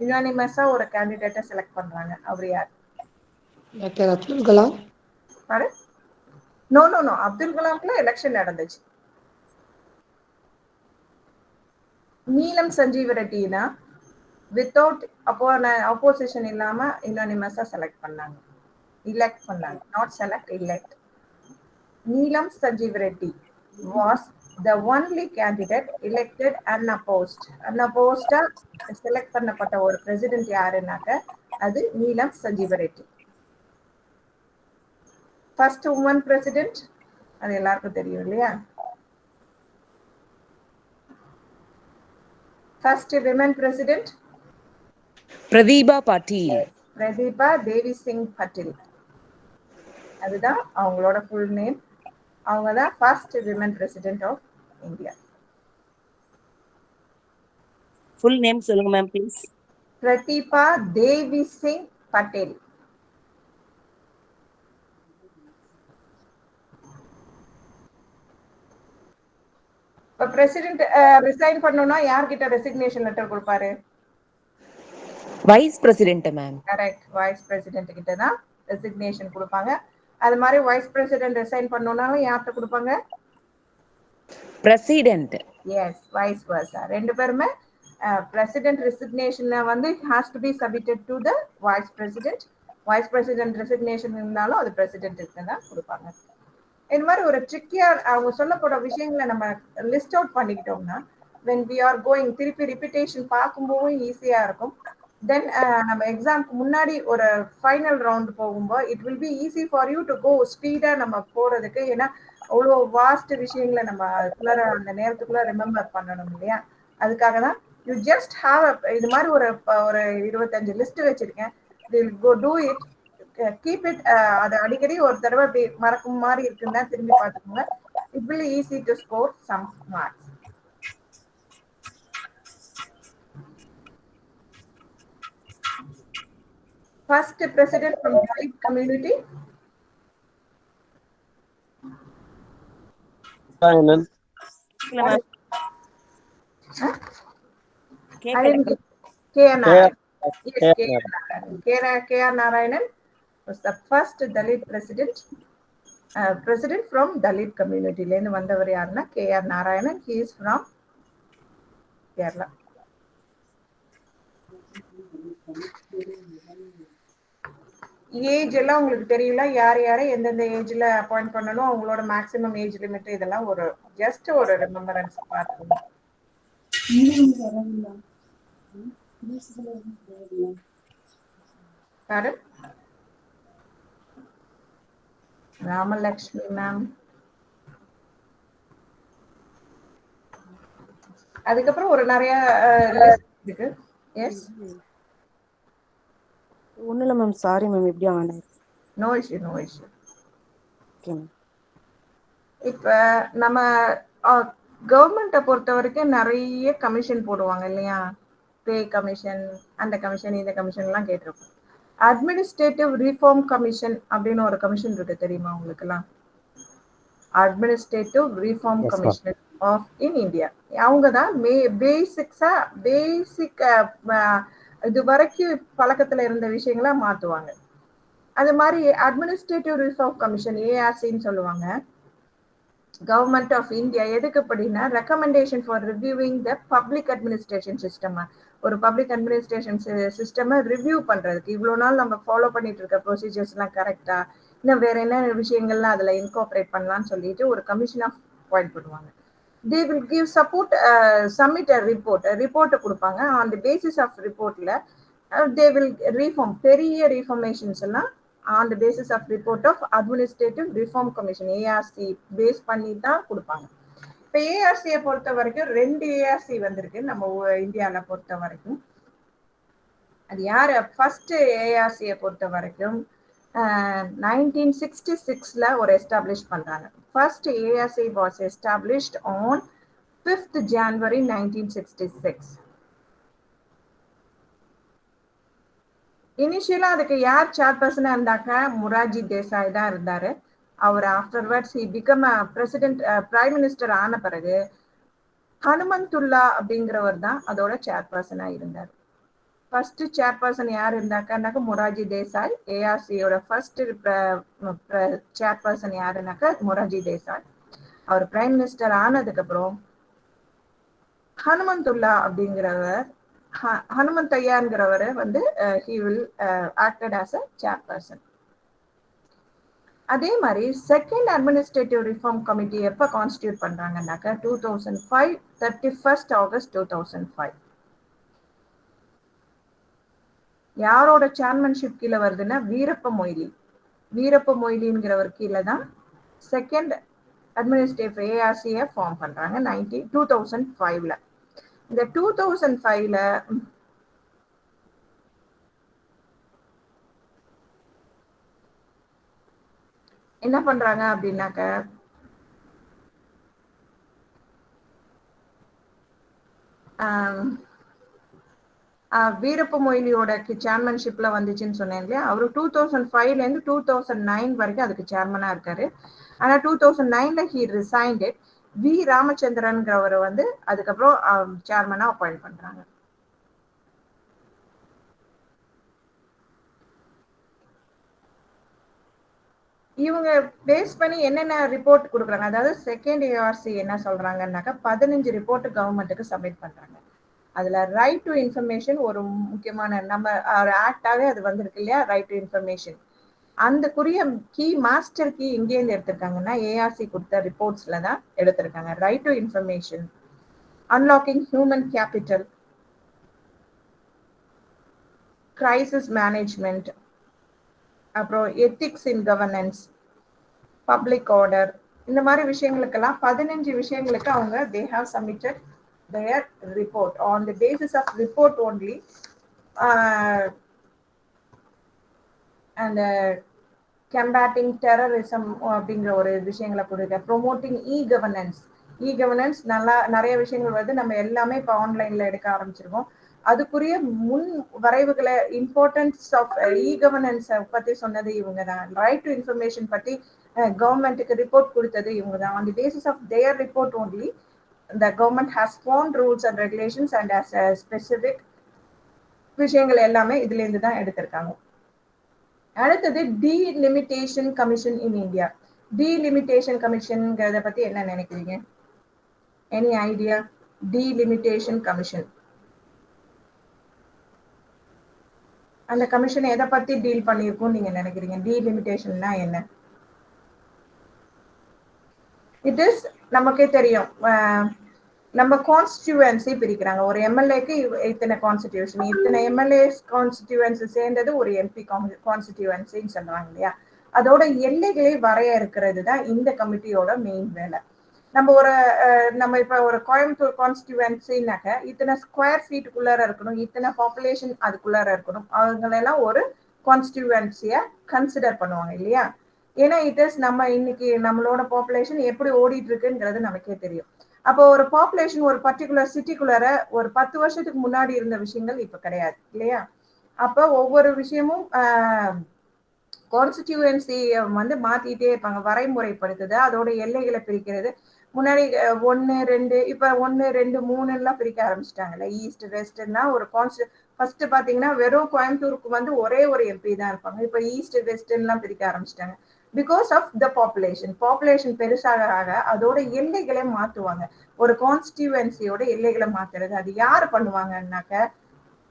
யுனானிமஸா ஒரு கேண்டிடேட்டை செலக்ட் பண்றாங்க. அவர் யார்? டாக்டர் அப்துல் கலாம். பாரு, நோ நோ நோ, அப்துல் கலாம்க்குள்ள எலெக்ஷன் நடந்துச்சு. நீலம் சஞ்சீவ ரெட்டினா வித்தவுட் அப்போசிஷன் இல்லாம யுனானிமஸா செலக்ட் பண்ணாங்க, elect பண்ணாங்க, not select, elect. Neelam Sanjiva Reddy was the only candidate elected unopposed. unopposed select பண்ணப்பட்ட ஒரு பிரசிடென்ட் யாருன்னாக்க அது Neelam Sanjiva Reddy. First woman president அது எல்லாருக்கும் தெரியும் இல்லையா? First women president Pratibha Patil. Pratibha Devi Singh Patel, அதுதான் அவங்களோட ஃபுல் நேம். அவங்க தான் first women president of India. Full name சொல்லுங்க மேம் ப்ளீஸ். பிரதீபா தேவி சிங் பட்டேல். இப்ப பிரசிடென்ட் ரிசைன் பண்ணனும்னா யார்கிட்ட ரெசிக்னேஷன் லெட்டர் கொடுப்பாரு? Vice president ma'am. Correct, vice president கிட்ட தான் ரெசிக்னேஷன் கொடுப்பாங்க. அது மாதிரி வைஸ் பிரசிடென்ட் ரிசைன் பண்ணனும்னாலும் யார்கிட்ட கொடுப்பாங்க? பிரசிடென்ட். Yes, vice versa. ரெண்டு பேருமே பிரசிடென்ட் ரெசிக்னேஷன் வந்து has to be submitted to the vice president. Vice president resignation இருந்தாலும் அது பிரசிடென்ட்க்கு தான் கொடுப்பாங்க. இந்த மாதிரி ஒரு ட்ரிக்கியா அவங்க சொல்லப்போற விஷயங்களை நம்ம லிஸ்ட் அவுட் பண்ணிக்கிட்டோம்னா when we are going திருப்பி ரிப்பீட்டேஷன் பார்க்கும்போது ஈஸியா இருக்கும். தென் நம்ம எக்ஸாம்க்கு முன்னாடி ஒரு ஃபைனல் ரவுண்ட் போகும்போது it will be easy for you to go ஸ்பீடா நம்ம போறதுக்கு. ஏன்னா அவ்வளோ வாஸ்ட் விஷயங்களை நம்ம அதுக்குள்ள அந்த நேரத்துக்குள்ள ரிமெம்பர் பண்ணணும் இல்லையா? அதுக்காக தான் யூ ஜஸ்ட் ஹாவ் இது மாதிரி ஒரு 25 லிஸ்ட் வச்சிருக்கேன். Will go to it, keep it. அது அடிக்கடி ஒரு தடவை மறக்கும் மாதிரி இருக்குன்னா திரும்பி பார்த்துக்கோங்க. It will easy to score some marks. First president from Dalit community. Narayanan. I didn't get K.R. Narayanan. Yes, K.R. Narayanan. K.R. Narayanan was the first Dalit president. President from Dalit community. Lendu vandavar yarna K.R. Narayanan. He is from Kerala. Age எல்லாம் உங்களுக்கு தெரியல, யார் யாரை எந்தெந்த ஏஜ்ல appoint பண்ணணும், அவங்களோட maximum age limit, இதெல்லாம் ஒரு ஜஸ்ட் ஒரு ரிமெம்பரன்ஸ் பார்த்துக்கணும். ராமலட்சுமி மேம். அதுக்கப்புறம் ஒரு நிறைய இருக்கு. எஸ், ஒன்றும் இல்லை மேம், சாரி மேம், எப்படி ஆனது? No issue, no issue. Okay ma'am. இப்போ நம்ம கவர்மெண்ட்டை பொறுத்த வரைக்கும் நிறைய கமிஷன் போடுவாங்க இல்லையா? பே கமிஷன், அந்த கமிஷன், இந்த கமிஷன்லாம் கேட்டிருக்கோம். அட்மினிஸ்ட்ரேட்டிவ் ரிஃபார்ம் கமிஷன் அப்படின்னு ஒரு கமிஷன் இருக்கு, தெரியுமா உங்களுக்குலாம்? Administrative reform commission of in India. அவங்க தான் பேசிக் இது வரைக்கும் பழக்கத்துல இருந்த விஷயங்களா மாத்துவாங்க. அது மாதிரி அட்மினிஸ்ட்ரேட்டிவ் ரிஃபார்ம் கமிஷன், ஏஆர்சின்னு சொல்லுவாங்க, கவர்மெண்ட் ஆஃப் இந்தியா. எதுக்கு அப்படின்னா recommendation for reviewing the public administration system. ஒரு பப்ளிக் அட்மினிஸ்ட்ரேஷன் சிஸ்டமை ரிவ்யூ பண்றதுக்கு இவ்வளோ நாள் நம்ம ஃபாலோ பண்ணிட்டு இருக்க ப்ரொசீஜர்ஸ்லாம் கரெக்டா, இன்னும் வேற என்ன விஷயங்கள்லாம் அதுல இன்கார்பரேட் பண்ணலாம்னு சொல்லிட்டு ஒரு கமிஷன் ஆஃப் அப்பாயிண்ட் பண்ணுவாங்க. They will give support, submit a report கொடுப்பாங்க. on the basis of reportல they will reform, பெரிய reformations எல்லாம் on the basis of report of administrative reform commission, ARC base பண்ணி தான் கொடுப்பாங்க. இப்போ ஏஆர்சியை பொறுத்த வரைக்கும் 2 ஏஆர்சி வந்திருக்கு நம்ம இந்தியாவில் பொறுத்த வரைக்கும். அது யாரு? ஃபர்ஸ்ட் ஏஆர்சியை பொறுத்த வரைக்கும் 1966ல ஒரு எஸ்டாப்ளிஷ் பண்றாங்க. First ARC was established on 5th January 1966. இனிஷியலா அதுக்கு யார் சேர்பர்சனா இருந்தாக்க? மொரார்ஜி தேசாய் தான் இருந்தாரு. அவர் afterwards he became a president, prime minister ஆன பிறகு ஹனுமந்துல்லா அப்படிங்கிறவர் தான் அதோட சேர்பர்சனா இருந்தார். ஃபர்ஸ்ட் சேர்பர்சன் யார் இருந்தாக்கா? மொரார்ஜி தேசாய். ஏஆர்சியோட ஃபர்ஸ்ட் சேர்பர்சன் யாருன்னாக்கா மொரார்ஜி தேசாய். அவர் பிரைம் மினிஸ்டர் ஆனதுக்கு அப்புறம் ஹனுமந்துல்லா அப்படிங்கிறவர், ஹனுமந்தையாங்கிறவர் வந்து he will acted as a chairperson. அதே மாதிரி செகண்ட் அட்மினிஸ்ட்ரேட்டிவ் ரிஃபார்ம் கமிட்டி எப்ப கான்ஸ்டிடியூட் பண்றாங்கன்னாக்கா 2005, 31st August 2005. யாரோட சேர்மன்ஷிப் கீழே வருதுன்னா வீரப்ப மொய்லி. வீரப்ப மொய்லிங்கிறவர் கீழே தான் செகண்ட் அட்மினிஸ்ட்ரேட்டிவ் ஏஆர்சியை ஃபார்ம் பண்றாங்க 2005ல. இந்த 2005ல என்ன பண்றாங்க அப்படின்னாக்க வீரப்ப மொய்லியோட சேர்மன்ஷிப்ல வந்துச்சுன்னு சொன்னேன் இல்லையா. அவரு 2005ல இருந்து 2009 வரைக்கும் அதுக்கு சேர்மனா இருக்காரு. ஆனா 2009ல ஹி ரிசைன்ட். வி ராமச்சந்திரன்ங்கிறவர் வந்து அதுக்கப்புறம் சேர்மனா அப்பாயிண்ட் பண்றாங்க. இவங்க பேஸ் பண்ணி என்னென்ன ரிப்போர்ட் கொடுக்குறாங்க, அதாவது செகண்ட் ஏஆர்சி என்ன சொல்றாங்கன்னாக்கா 15 ரிப்போர்ட் கவர்மெண்ட்டுக்கு சப்மிட் பண்றாங்க. அதுல ரைட் டு இன்ஃபர்மேஷன் ஒரு முக்கியமான நம்ம ஆக்டாவே அது வந்திருக்கு இல்லையா, ரைட் டு இன்ஃபர்மேஷன். அந்த குறிய கீ மாஸ்டர் கீ எங்கேருந்து எடுத்திருக்காங்கன்னா ஏஆர்சி கொடுத்த ரிப்போர்ட்ஸ்ல தான் எடுத்திருக்காங்க. Right to information, unlocking human capital, crisis management, அப்புறம் எத்திக்ஸ் இன் கவர்னன்ஸ், பப்ளிக் ஆர்டர், இந்த மாதிரி விஷயங்களுக்கெல்லாம் 15 விஷயங்களுக்கு அவங்க they have submitted their report. On the basis of report only and combating terrorism அப்படிங்கிற ஒரு விஷயங்களை கொடுக்க, ப்ரொமோட்டிங் இ கவர்னன்ஸ் நல்லா நிறைய விஷயங்கள் வந்து நம்ம எல்லாமே இப்போ ஆன்லைன்ல எடுக்க ஆரம்பிச்சிருக்கோம். அதுக்குரிய முன் வரைவுகளை இம்பார்ட்டன்ஸ் ஆஃப் இ கவர்னன்ஸ் பத்தி சொன்னது இவங்க தான். ரைட் டு இன்ஃபர்மேஷன் பத்தி கவர்மெண்ட்டுக்கு ரிப்போர்ட் கொடுத்தது இவங்க தான். On the basis of their report only the government has formed rules and regulations and as a specific விஷயங்கள் எல்லாமே இதுல இருந்து தான் எடுத்திருக்காங்க. அடுத்தது delimitation commission in India. Delimitation கமிஷன்ங்கிறத பத்தி என்ன நினைக்கிறீங்க? Any idea? டீலிமிட்டேஷன் கமிஷன், அந்த கமிஷன் எதை பத்தி டீல் பண்ணிருக்கும் நீங்க நினைக்கிறீங்க? டீலிமிட்டேஷன்னா என்ன? இட் இஸ் நமக்கே தெரியும், நம்ம கான்ஸ்டிடியூவன்சி பிரிக்கிறாங்க. ஒரு எம்எல்ஏக்கு இத்தனை கான்ஸ்டிடியூஷன், இத்தனை எம்எல்ஏ கான்ஸ்டிடியூவன்சி சேர்ந்தது ஒரு எம்பி கான்ஸ்டிடியூவன்சின்னு சொல்றாங்க இல்லையா. அதோட எல்லைகளை வரையறுக்கிறது தான் இந்த கமிட்டியோட மெயின் வேலை. நம்ம இப்ப ஒரு கோயம்புத்தூர் கான்ஸ்டிடியூவன்சினாக்க இத்தனை ஸ்கொயர் ஃபீட்டுக்குள்ளார இருக்கணும், இத்தனை பாப்புலேஷன் அதுக்குள்ளார இருக்கணும், அவங்களெல்லாம் ஒரு கான்ஸ்டிடியூவன்சியா கன்சிடர் பண்ணுவாங்க இல்லையா. ஏன்னா இட் இஸ் நம்ம இன்னைக்கு நம்மளோட பாப்புலேஷன் எப்படி ஓடிட்டு இருக்குங்கிறது நமக்கே தெரியும். அப்போ ஒரு பாப்புலேஷன் ஒரு பர்டிகுலர் சிட்டிக்குள்ளார ஒரு 10 வருஷத்துக்கு முன்னாடி இருந்த விஷயங்கள் இப்ப கிடையாது இல்லையா. அப்போ ஒவ்வொரு விஷயமும் கான்ஸ்டிடியூவன்சி வந்து மாத்திட்டே இருப்பாங்க, வரைமுறைப்படுத்துது, அதோட எல்லைகளை பிரிக்கிறது. முன்னாடி 1, 2, இப்ப 1, 2, 3 எல்லாம் பிரிக்க ஆரம்பிச்சிட்டாங்கல்ல. ஈஸ்ட் வெஸ்ட்னா ஒரு ஃபர்ஸ்ட் பாத்தீங்கன்னா வெறும் கோயம்புத்தூருக்கு வந்து ஒரே ஒரு எம்பி தான் இருப்பாங்க. இப்ப ஈஸ்ட் வெஸ்ட் எல்லாம் பிரிக்க ஆரம்பிச்சிட்டாங்க. பிகாஸ் ஆஃப் த பாப்புலேஷன் பெருசாக ஆக அதோட எல்லைகளை மாத்துவாங்க. ஒரு கான்ஸ்டிடியூவன்சியோட எல்லைகளை மாத்துறது அது யாரு பண்ணுவாங்கன்னாக்க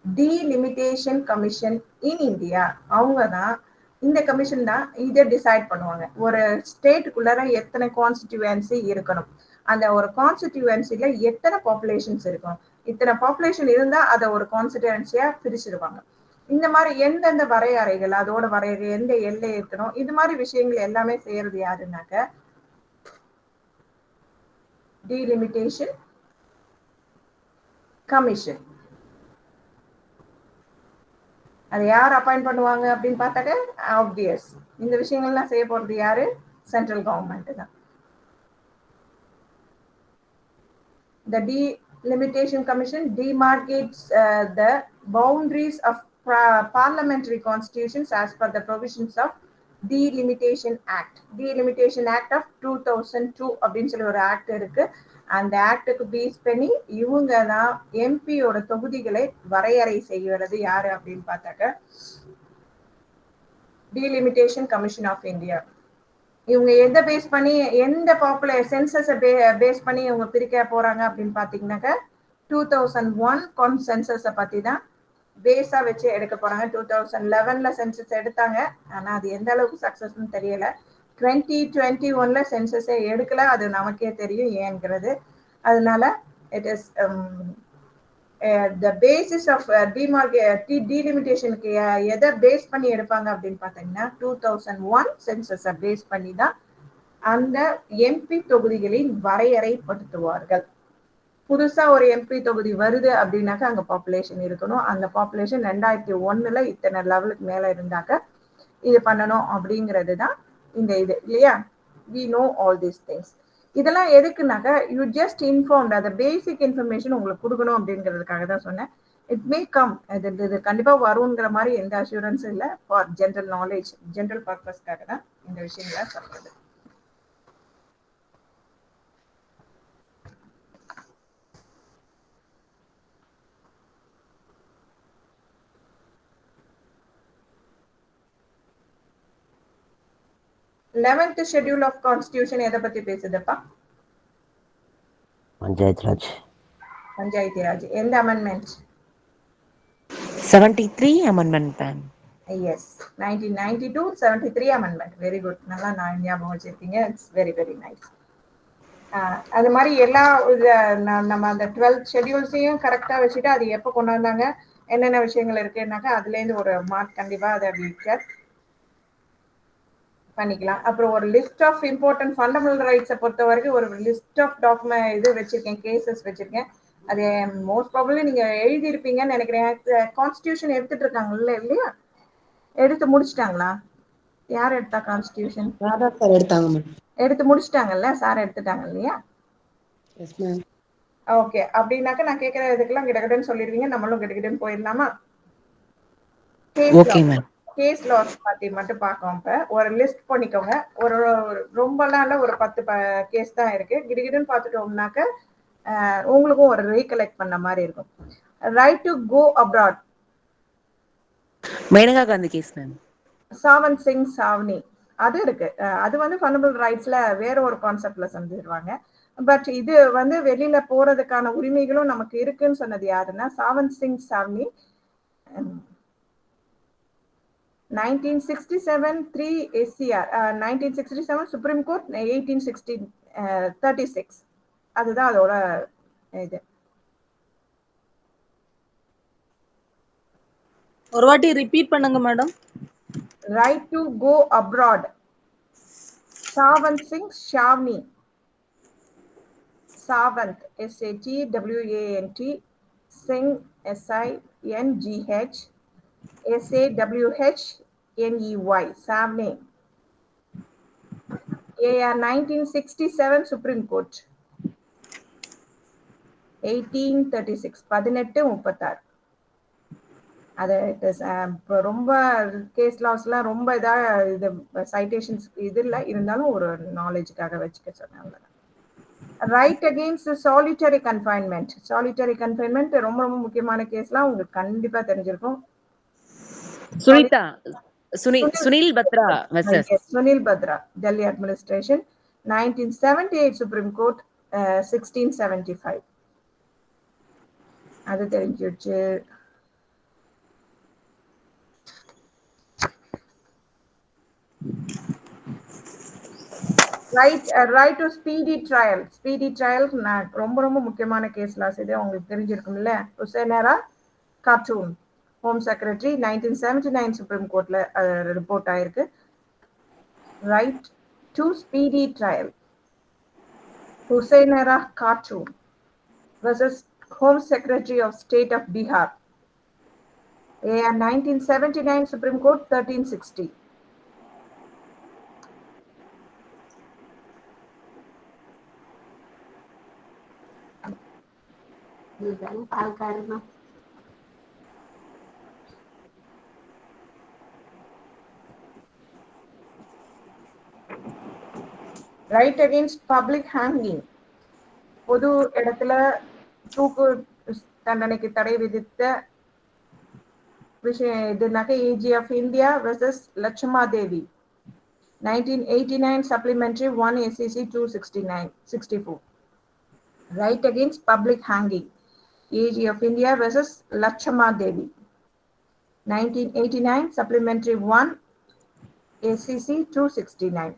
டீலிமிட்டேஷன் கமிஷன் இன் இந்தியா. அவங்க தான், இந்த கமிஷன் தான் இதை டிசைட் பண்ணுவாங்க. ஒரு ஸ்டேட்டுக்குள்ளார எத்தனை கான்ஸ்டிடியூவன்சி இருக்கணும், அந்த ஒரு கான்ஸ்டிடியூவன்சில எத்தனை பாப்புலேஷன்ஸ் இருக்கும், இத்தனை பாப்புலேஷன் இருந்தா அதை ஒரு கான்ஸ்டிடியூவன்சியா பிரிச்சிருவாங்க. இந்த மாதிரி எந்தெந்த வரையறைகள், அதோட வரையறை, எந்த எல்லை இருக்கணும், இது மாதிரி விஷயங்கள் எல்லாமே செய்யறது யாருன்னாக்க டீலிமிட்டேஷன் கமிஷன். அதை யார் அப்பாயிண்ட் பண்ணுவாங்க அப்படின்னு பார்த்தாக்க ஆப்வியஸ் இந்த விஷயங்கள்லாம் செய்ய போறது யாரு? சென்ட்ரல் கவர்மெண்ட் தான். The Delimitation Commission demarcates the boundaries of parliamentary constitutions as per the provisions of Delimitation Act. Delimitation Act of 2002 அப்படின்னு சொல்லி ஒரு ஆக்ட் இருக்கு. அந்த ஆக்டுக்கு பேஸ் பண்ணி இவங்க தான் எம்பியோட தொகுதிகளை வரையறை செய்கிறது யாரு அப்படின்னு பார்த்தாக்க டீலிமிட்டேஷன் கமிஷன் ஆஃப் இந்தியா. இவங்க எதை பேஸ் பண்ணி, எந்த சென்சஸை பேஸ் பண்ணி இவங்க பிரிக்க போறாங்க அப்படின்னு பாத்தீங்கன்னாக்க 2001 சென்சஸை பத்தி தான் பேஸா வச்சு எடுக்க போறாங்க. 2011ல சென்சஸ் எடுத்தாங்க, ஆனா அது எந்த அளவுக்கு சக்சஸ்ன்னு தெரியல. 2021ல சென்சஸை எடுக்கல, அது நமக்கே தெரியும் ஏங்கிறது. அதனால it is the basis of delimitation எதை பேஸ் பண்ணி எடுப்பாங்க அப்படின்னு பார்த்தீங்கன்னா 2001 சென்சஸை பேஸ் பண்ணி தான் அந்த எம்பி தொகுதிகளின் வரையறைப்படுத்துவார்கள். புதுசா ஒரு எம்பி தொகுதி வருது அப்படின்னாக்க அங்க பாப்புலேஷன் இருக்கணும். அந்த பாப்புலேஷன் 2001 இத்தனை லெவலுக்கு மேல இருந்தாக்க இது பண்ணணும் அப்படிங்கிறது தான் இந்த இது இல்லையா. we know all these things. இதெல்லாம் எதுக்குனாக்க யூ ஜஸ்ட் இன்ஃபார்ம்ட், அந்த பேசிக் இன்ஃபர்மேஷன் உங்களுக்கு கொடுக்கணும் அப்படிங்கிறதுக்காக தான் சொன்னேன். இட் மே கம், இது கண்டிப்பா வருங்கிற மாதிரி எந்த அஷூரன்ஸும் இல்லை. ஃபார் ஜென்ரல் நாலேஜ், ஜென்ரல் பர்பஸ்க்காக தான் இந்த விஷயங்களை சொல்றது. லெவன்த் ஷெட்யூல் ஆஃப் கான்ஸ்டிடியூஷன் எதை பத்தி பேசுதுப்பா? பஞ்சாயத்து ராஜ். பஞ்சாயத்து ராஜ். எந்த amendment? 73 amendment ma'am. Yes, 1992 73 amendment. Very good, நல்லா நான் ஞாபகம் வச்சிருக்கீங்க. It's very very nice. அது மாதிரி எல்லா நம்ம அந்த 12 ஷெட்யூல்ஸையும் கரெக்டா வச்சுட்டு அது எப்போ கொண்டு வந்தாங்க, என்னென்ன விஷயங்கள் இருக்குன்னாக்கா அதுலேருந்து ஒரு மார்க் கண்டிப்பா அதை வீக்கர் பண்ணிக்கலாம். அப்புறம் ஒரு லிஸ்ட் ஆஃப் இம்பார்ட்டன்ட் ஃபண்டமெண்டல் ரைட்ஸை பொறுத்த வரைக்கும் ஒரு லிஸ்ட் ஆஃப் டாக்குமெண்ட் இது வச்சிருக்கேன், கேசஸ் வச்சிருக்கேன். அது மோஸ்ட் ப்ராபபிளி நீங்க எழுதியிருப்பீங்கன்னு நினைக்கிறேன். கான்ஸ்டிடியூஷன் எடுத்துட்டு இருக்காங்கல்ல இல்லையா? எடுத்து முடிச்சிட்டாங்களா? யார் எடுத்தா கான்ஸ்டிடியூஷன்? ராதா சார் எடுத்தாங்க மேம். எடுத்து முடிச்சிட்டாங்கல்ல, சார் எடுத்துட்டாங்க இல்லையா? Yes ma'am. ஓகே, அப்படின்னாக்க நான் கேட்குற இதுக்கெல்லாம் கிட்டக்கிட்டன்னு சொல்லிடுவீங்க, நம்மளும் கிட்டக்கிட்டன்னு போயிடலாமா? Okay ma'am. கேஸ் லாஸ் பத்தி மட்டும் பார்க்கோம். இப்ப ஒரு லிஸ்ட் பண்ணிக்கோங்க. ஒரு ரொம்பலாம் இல்லை, ஒரு 10 கேஸ் தான் இருக்கு. கிடுகிடுன்னு பார்த்துட்டோம்னாக்க உங்களுக்கும் ஒரு ரீகலெக்ட் பண்ண மாதிரி இருக்கும். Right to go abroad, Maneka Gandhi case ma'am. Sawant Singh Sawhney அது இருக்கு. அது வந்து ஃபண்டமெண்டல் ரைட்ஸ்ல வேற ஒரு கான்செப்ட்ல செஞ்சிருவாங்க. பட் இது வந்து வெளியில போறதுக்கான உரிமைகளும் நமக்கு இருக்குன்னு சொன்னது யாருன்னா Sawant Singh Sawhney. 1967 3 SCR, 1967 supreme court, 1836 அதுதான் அதோட இது. ஒரு வாட்டி ரிப்பீட் பண்ணுங்க madam. Right to go abroad, Sawant Singh Sawhney. Sawant SATWANT, Singh SINGH, SAWHNEY, Sawhney. AR 1967 supreme court, 1836 1836. அது ரொம்ப கேஸ் லாஸ்லாம் ரொம்ப இதா இது சைட்டேஷன்ஸ் இது இல்லை, இருந்தாலும் ஒரு நாலேஜுக்காக வச்சுக்க சொன்னாங்க. Right against solitary confinement. Solitary confinement ரொம்ப ரொம்ப முக்கியமான கேஸ்லாம் உங்களுக்கு கண்டிப்பா தெரிஞ்சிருக்கும். Sunil Batra versus Sunil Batra, Delhi administration, 1978 supreme court, 1675. அது தெரிஞ்சிருச்சு. Right to speedy trial. Speedy trial ரொம்ப ரொம்ப முக்கியமான கேஸ் லாஸ். இது உங்களுக்கு தெரிஞ்சிருக்கும்ல. Hussainara Khatoon, home secretary, 1979 supreme கோர்ட்ல ரிப்போர்ட் ஆயிருக்கு. Right to speedy trial, Hussainara Khatoon versus Home Secretary of State of Bihar, AR 1979 Supreme Court, 1360. Right against public hanging, பொது இடத்துல தூக்கு தண்டனைக்கு தடை விதித்த விஷயம் இதுனாக்க AG of India versus Lachma Devi, 1989 supplementary 1 ACC 269-64. Right against public hanging, AG of India versus Lachma Devi, 1989 supplementary 1 ACC 269.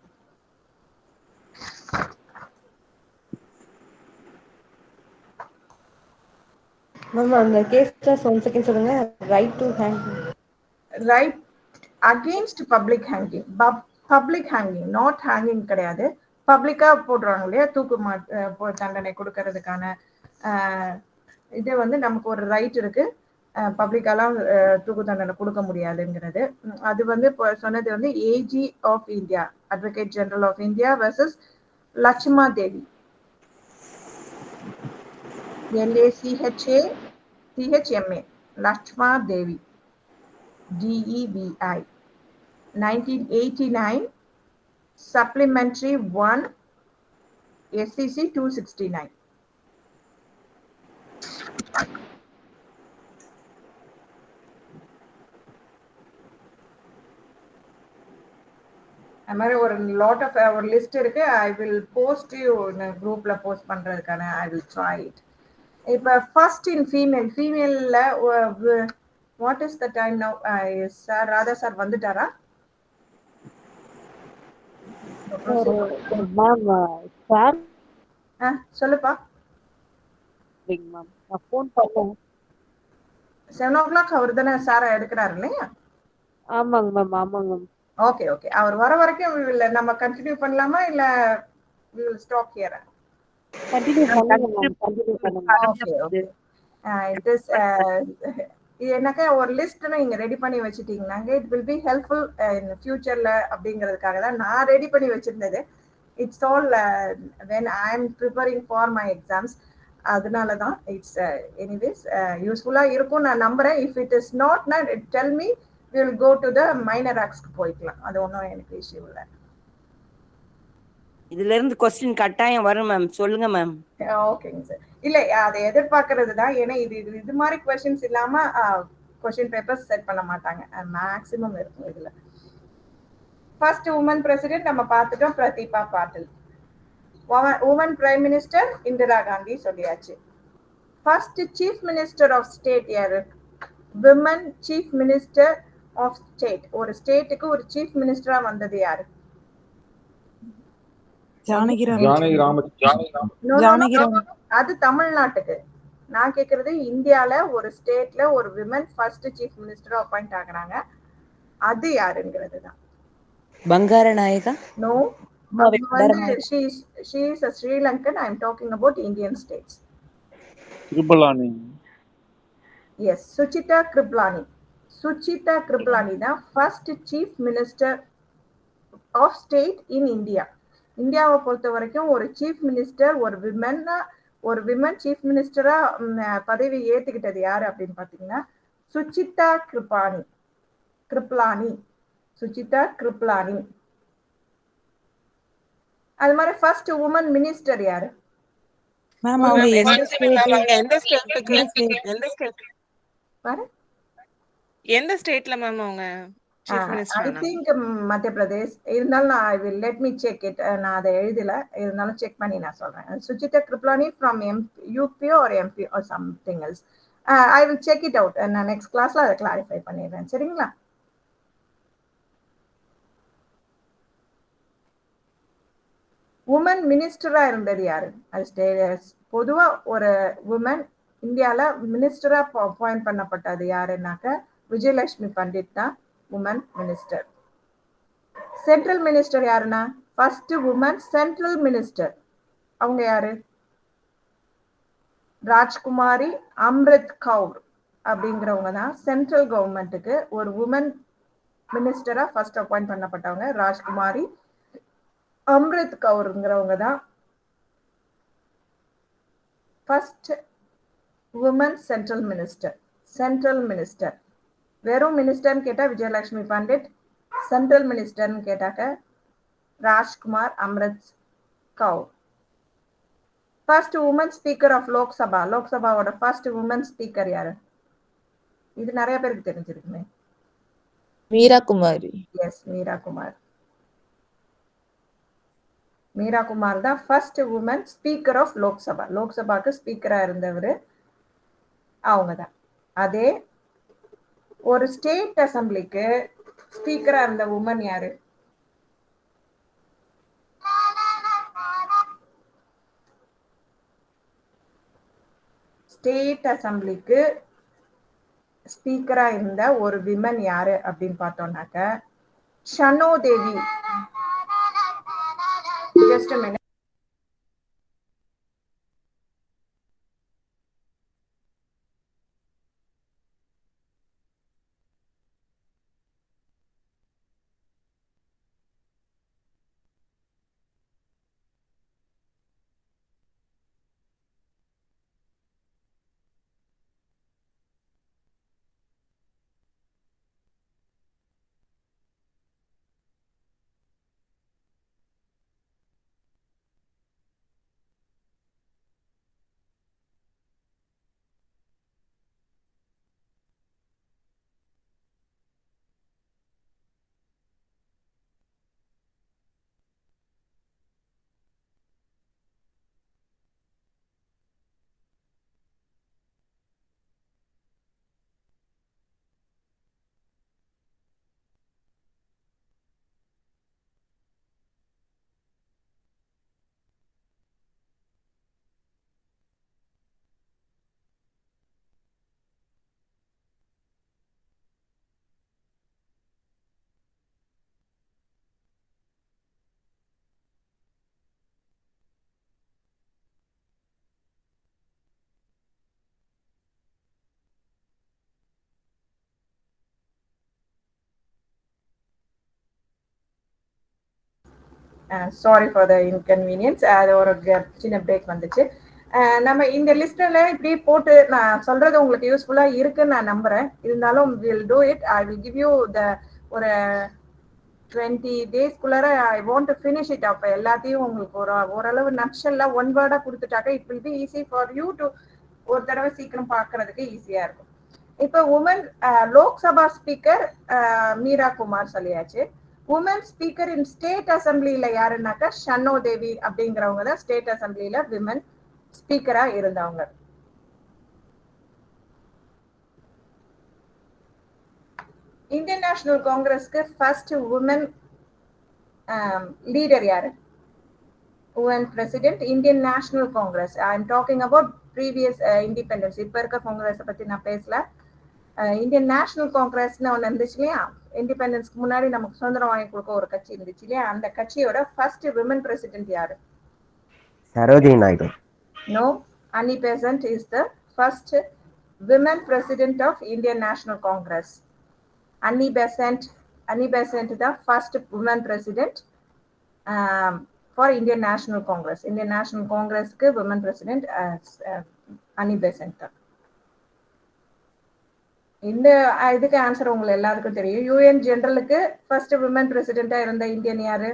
Ma'am அந்த case just 1 second சொல்லுங்க. Right to hang. Right against public hanging. Public hanging, not hanging கிடையாது. பப்ளிக்கா போடுறாங்க இல்லையா, தண்டனை கொடுக்கறதுக்கான இது வந்து நமக்கு ஒரு ரைட் இருக்கு. பப்ளிக்காலாம் தூக்கு தண்டனை கொடுக்க முடியாதுங்கிறது. அது வந்து சொன்னது வந்து AG of India, advocate general of India versus Lachma Devi, LACHA Lachma Devi, DEVI, 1989, supplementary 1, SCC 269. அது மாதிரி ஒரு லாட் ஆஃப் ஒரு லிஸ்ட் இருக்கு. ஐ வில் போஸ்ட் யூ குரூப்ல போஸ்ட் பண்றதுக்கான ஐ வில் ட்ரை இட். இப்போ ஃபர்ஸ்ட் இன் ஃபீமேல்ல what is the time now? Sir Radha sir வந்துட்டாரா? மேம் சார் சொல்லுப்பா. மேம் நான் ஃபோன் பண்ணேன். 7 o'clock அவர் தானே சார் எடுக்கிறாரு இல்லையா? ஆமாங்க மேம், ஆமாங்க மேம். ஓகே ஓகே, அவர் வர வரைக்கும் நம்ம கண்டினியூ பண்ணலாமா இல்ல we will stop here? Continue பண்ணுங்க மேம், கண்டினியூ பண்ணுங்க. Okay okay. இட் இஸ் எனக்கு ஒரு லிஸ்ட் நீங்க ரெடி பண்ணி வச்சிட்டீங்கன்னாங்க it will be helpful in ஃபியூச்சர்ல அப்படிங்கிறதுக்காக தான் நான் ரெடி பண்ணி வச்சிருந்தது. It's all when I am preparing for my exams. அதனால தான் இட்ஸ் எனிவேஸ் யூஸ்ஃபுல்லா இருக்கும் நான் நம்புறேன். If it is not tell me, we will go to the minor acts போய்க்கலாம். அது ஒன்றும் எனக்கு இஷ்யூ இல்லை. இதுல இருந்து கொஸ்டின் கட்டாயம் வரும் மேம், சொல்லுங்க மேம். ஓகேங்க சார். இல்லை அதை எதிர்பார்க்கறது தான். ஏன்னா இது மாதிரி கொஸ்டின்ஸ் இல்லாம கொஸ்டின் பேப்பர்ஸ் செட் பண்ண மாட்டாங்க. மேக்ஸிமம் இருக்கும் இதுல. ஃபர்ஸ்ட் உமன் பிரசிடென்ட் நம்ம பார்த்துட்டோம், Pratibha Patil. Woman prime minister Indira Gandhi சொல்லியாச்சு. First chief minister of state யாரு? Women chief minister of state. ஒரு ஸ்டேட்டுக்கு ஒரு சீஃப் மினிஸ்டரா வந்தது யாரு? அது தமிழ்நாட்டுக்கு. நான் கேக்குறது இந்தியால ஒரு ஸ்டேட்ல ஒரு விமன் ஃபர்ஸ்ட் சீஃப் மினிஸ்டரா அப்பாயிண்ட் ஆகுறாங்க, அது யாருங்கிறது தான். Bangara Nayaka? No, she is a Sri Lankan. I am talking about Indian states. Kripalani. Yes, Suchita Kripalani. Suchita Kripalani தான் first chief minister of state in India. இந்தியாவை பொறுத்த வரைக்கும் ஒரு சீஃப் மினிஸ்டர், ஒரு விமன் சீஃப் மினிஸ்டரா பதவி ஏத்துக்கிட்டது யாரு அப்படின்னு பாத்தீங்கன்னா சுச்சிதா கிருப்லானி. சுச்சிதா கிருப்லானி. அது மாதிரி ஃபர்ஸ்ட் உமன் மினிஸ்டர் யாரு? மேம் அவங்க எந்த ஸ்டேட்ல மேம் அவங்க சீஃப் மினிஸ்டர்? ஐ திங்க் மத்திய பிரதேஷ். இருந்தாலும் நான் I will let me check it. நான் அதை எழுதல, இருந்தாலும் செக் பண்ணி நான் சொல்றேன். Sucheta Kripalani from UP or MP or something else. I will check it out. நான் நெக்ஸ்ட் கிளாஸ்ல அதை கிளாரிஃபை பண்ணிடுறேன். சரிங்களா? உமன் மினிஸ்டரா இருந்தது யாரு? அது பொதுவா ஒரு உமன் இந்தியால மினிஸ்டரா அப்பாயிண்ட் பண்ணப்பட்டது யாருன்னாக்க விஜயலட்சுமி பண்டிட் தான் உமன் மினிஸ்டர். சென்ட்ரல் மினிஸ்டர் யாருன்னா ஃபர்ஸ்ட் உமன் சென்ட்ரல் மினிஸ்டர். அவங்க யாரு? ராஜ்குமாரி அம்ரித் கவுர் அப்படிங்கிறவங்க தான் சென்ட்ரல் கவர்மெண்ட்டுக்கு ஒரு உமன் மினிஸ்டரா ஃபர்ஸ்ட் அப்பாயிண்ட் பண்ணப்பட்டவங்க. ராஜ்குமாரி அம்ரித் கவுருங்கிறவங்க தான் ஃபர்ஸ்ட் உமன் சென்ட்ரல் மினிஸ்டர். வெறும் மினிஸ்டர்னு கேட்டா விஜயலட்சுமி பண்டிட், சென்ட்ரல் மினிஸ்டர்னு கேட்டாக்க Rajkumar Amrit Kaur. First woman speaker of Lok Sabha. லோக்சபாவோட ஃபர்ஸ்ட் உமன் ஸ்பீக்கர் யாரு? இது நிறைய பேருக்கு தெரிஞ்சிருக்குமே. மீரா குமாரி. எஸ், மீரா குமார் தான் first woman speaker of Lok Sabha. லோக்சபாக்கு ஸ்பீக்கரா இருந்தவர் அவங்க தான். அதே ஒரு ஸ்டேட் அசம்பிளிக்கு ஸ்பீக்கரா இருந்த உமன் யாரு? ஸ்டேட் அசம்பிளிக்கு ஸ்பீக்கரா இருந்த ஒரு விமன் யாரு அப்படின்னு பார்த்தோம்னாக்க Shanno Devi. Just minute. Sorry for the inconvenience. அது ஒரு சின்ன பிரேக் வந்துச்சு. நம்ம இந்த லிஸ்ட்ல இப்படி போட்டு நான் சொல்றது உங்களுக்கு யூஸ்ஃபுல்லா இருக்குன்னு நான் நம்புறேன். இருந்தாலும் will do it. I will give you the ஒரு 20 டேஸ்க்குள்ளார I want to finish it. அப்போ எல்லாத்தையும் உங்களுக்கு ஓரளவு நக்ஷல்ல ஒன் வேர்டா கொடுத்துட்டாக்க it will be easy for you to ஒரு தடவை சீக்கிரம் பார்க்கறதுக்கு ஈஸியா இருக்கும். இப்போ உமன் லோக்சபா ஸ்பீக்கர் மீரா குமார் சொல்லியாச்சு. உமன் ஸ்பீக்கர் இன் ஸ்டேட் அசம்பிளில யாருன்னாக்கா ஷனோ தேவி அப்படிங்கிறவங்க தான் ஸ்டேட் அசம்பிளில விமன் ஸ்பீக்கரா இருந்தவங்க. இந்தியன் நேஷனல் காங்கிரஸ்க்கு ஃபர்ஸ்ட் உமன் லீடர் யாரு? Woman president Indian National Congress. I am talking about previous independence. இப்ப இருக்க காங்கிரஸை பத்தி நான் பேசல. இந்தியன் நேஷனல் காங்கிரஸ்னு ஒன்று இருந்துச்சு இல்லையா, இண்டிபெண்டன்ஸ்க்கு முன்னாடி நமக்கு சுதந்திரம் வாங்கி கொடுக்க ஒரு கட்சி இருந்துச்சு இல்லையா, அந்த கட்சியோட ஃபர்ஸ்ட் விமன் பிரசிடென்ட் யாரு? Sarojini Naidu. No, Annie Besant is the first women president of Indian National Congress. Annie Besant the first women president for Indian National Congress. Indian National Congress ku women president Annie Besant. இந்த இதுக்கு answer உங்களுக்கு எல்லாருக்கும் தெரியும். UN ஜெனரலுக்கு first women பிரசிடென்டா இருந்த Indian யாரு?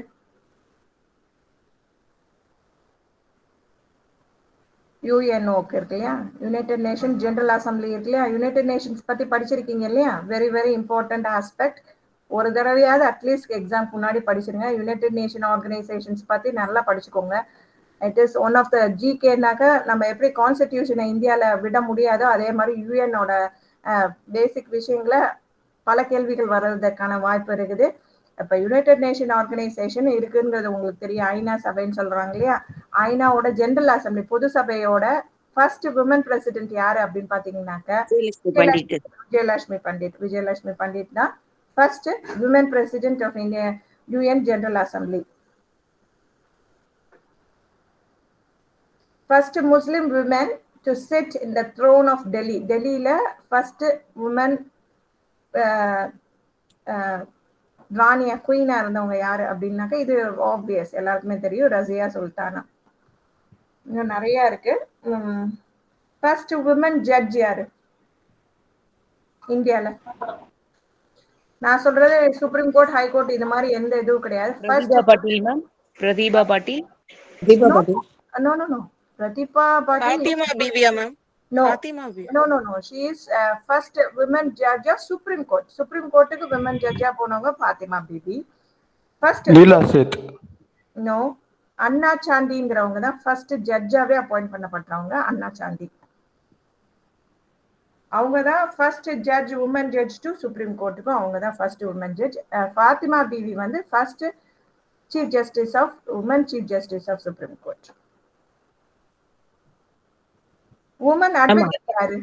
யூஎன்ஓக்கு இருக்கு இல்லையா, United nation general assembly இருக்கு இல்லையா. யுனைடெட் நேஷன்ஸ் பத்தி படிச்சிருக்கீங்க இல்லையா, வெரி வெரி இம்பார்ட்டன்ட் ஆஸ்பெக்ட். ஒரு தடவையாவது அட்லீஸ்ட் எக்ஸாம் முன்னாடி படிச்சிருங்க. யுனைடெட் நேஷன் ஆர்கனைசேஷன்ஸ் பத்தி நல்லா படிச்சுக்கோங்க. It is one of the ஜிகேனாக்க நம்ம எப்படி கான்ஸ்டிடியூஷனை இந்தியாவில் விட முடியாதோ அதே மாதிரி யூஎனோட பேசிக் விஷயங்களை பல கேள்விகள் வர்றதுக்கான வாய்ப்பு இருக்குது. இப்போ யுனைடெட் நேஷன் ஆர்கனைசேஷன் இருக்குங்கிறது உங்களுக்கு தெரியும். ஐநா சபைன்னு சொல்றாங்க இல்லையா, ஐநாவோட ஜெனரல் அசம்பிளி பொது சபையோட ஃபர்ஸ்ட் விமன் பிரசிடென்ட் யாரு அப்படின்னு பாத்தீங்கன்னாக்க விஜயலட்சுமி பண்டிட் தான் first women president of India UN general assembly. First Muslim women to sit in the throne of Delhi. டெல்லியில ஃபர்ஸ்ட் உமன் ராணியா குயினா இருந்தவங்க யாரு அப்படின்னாக்க இது ஆப்வியஸ் எல்லாருக்குமே தெரியும், ரசியா சுல்தானா. இன்னும் நிறைய இருக்கு. ஃபர்ஸ்ட் உமன் ஜட்ஜ் யாரு இந்தியால? நான் சொல்றது சுப்ரீம் கோர்ட், ஹை கோர்ட் இது மாதிரி எந்த இதுவும் கிடையாது. Pratibha Patil ma'am. Pratibha Patil. No. Pratibha Patil. Fatima Bivia, ma'am. No. Fatima Bivia. No. She is first women judge of Supreme Court. Supreme Court ku women judge ah ponavanga Fatima Bibi. First Leela Seth. No. Anna Chandiங்கிறவங்க தான் first ஜட்ஜாவே appoint பண்ணப்பட்டவங்க. அண்ணா சாண்டி அவங்க தான் first judge, woman judge to supreme கோர்ட்டுக்கும் அவங்க தான் first woman judge. Fathima Beevi வந்து first chief justice of woman chief justice of supreme court. Woman ma'am advocate யாரு?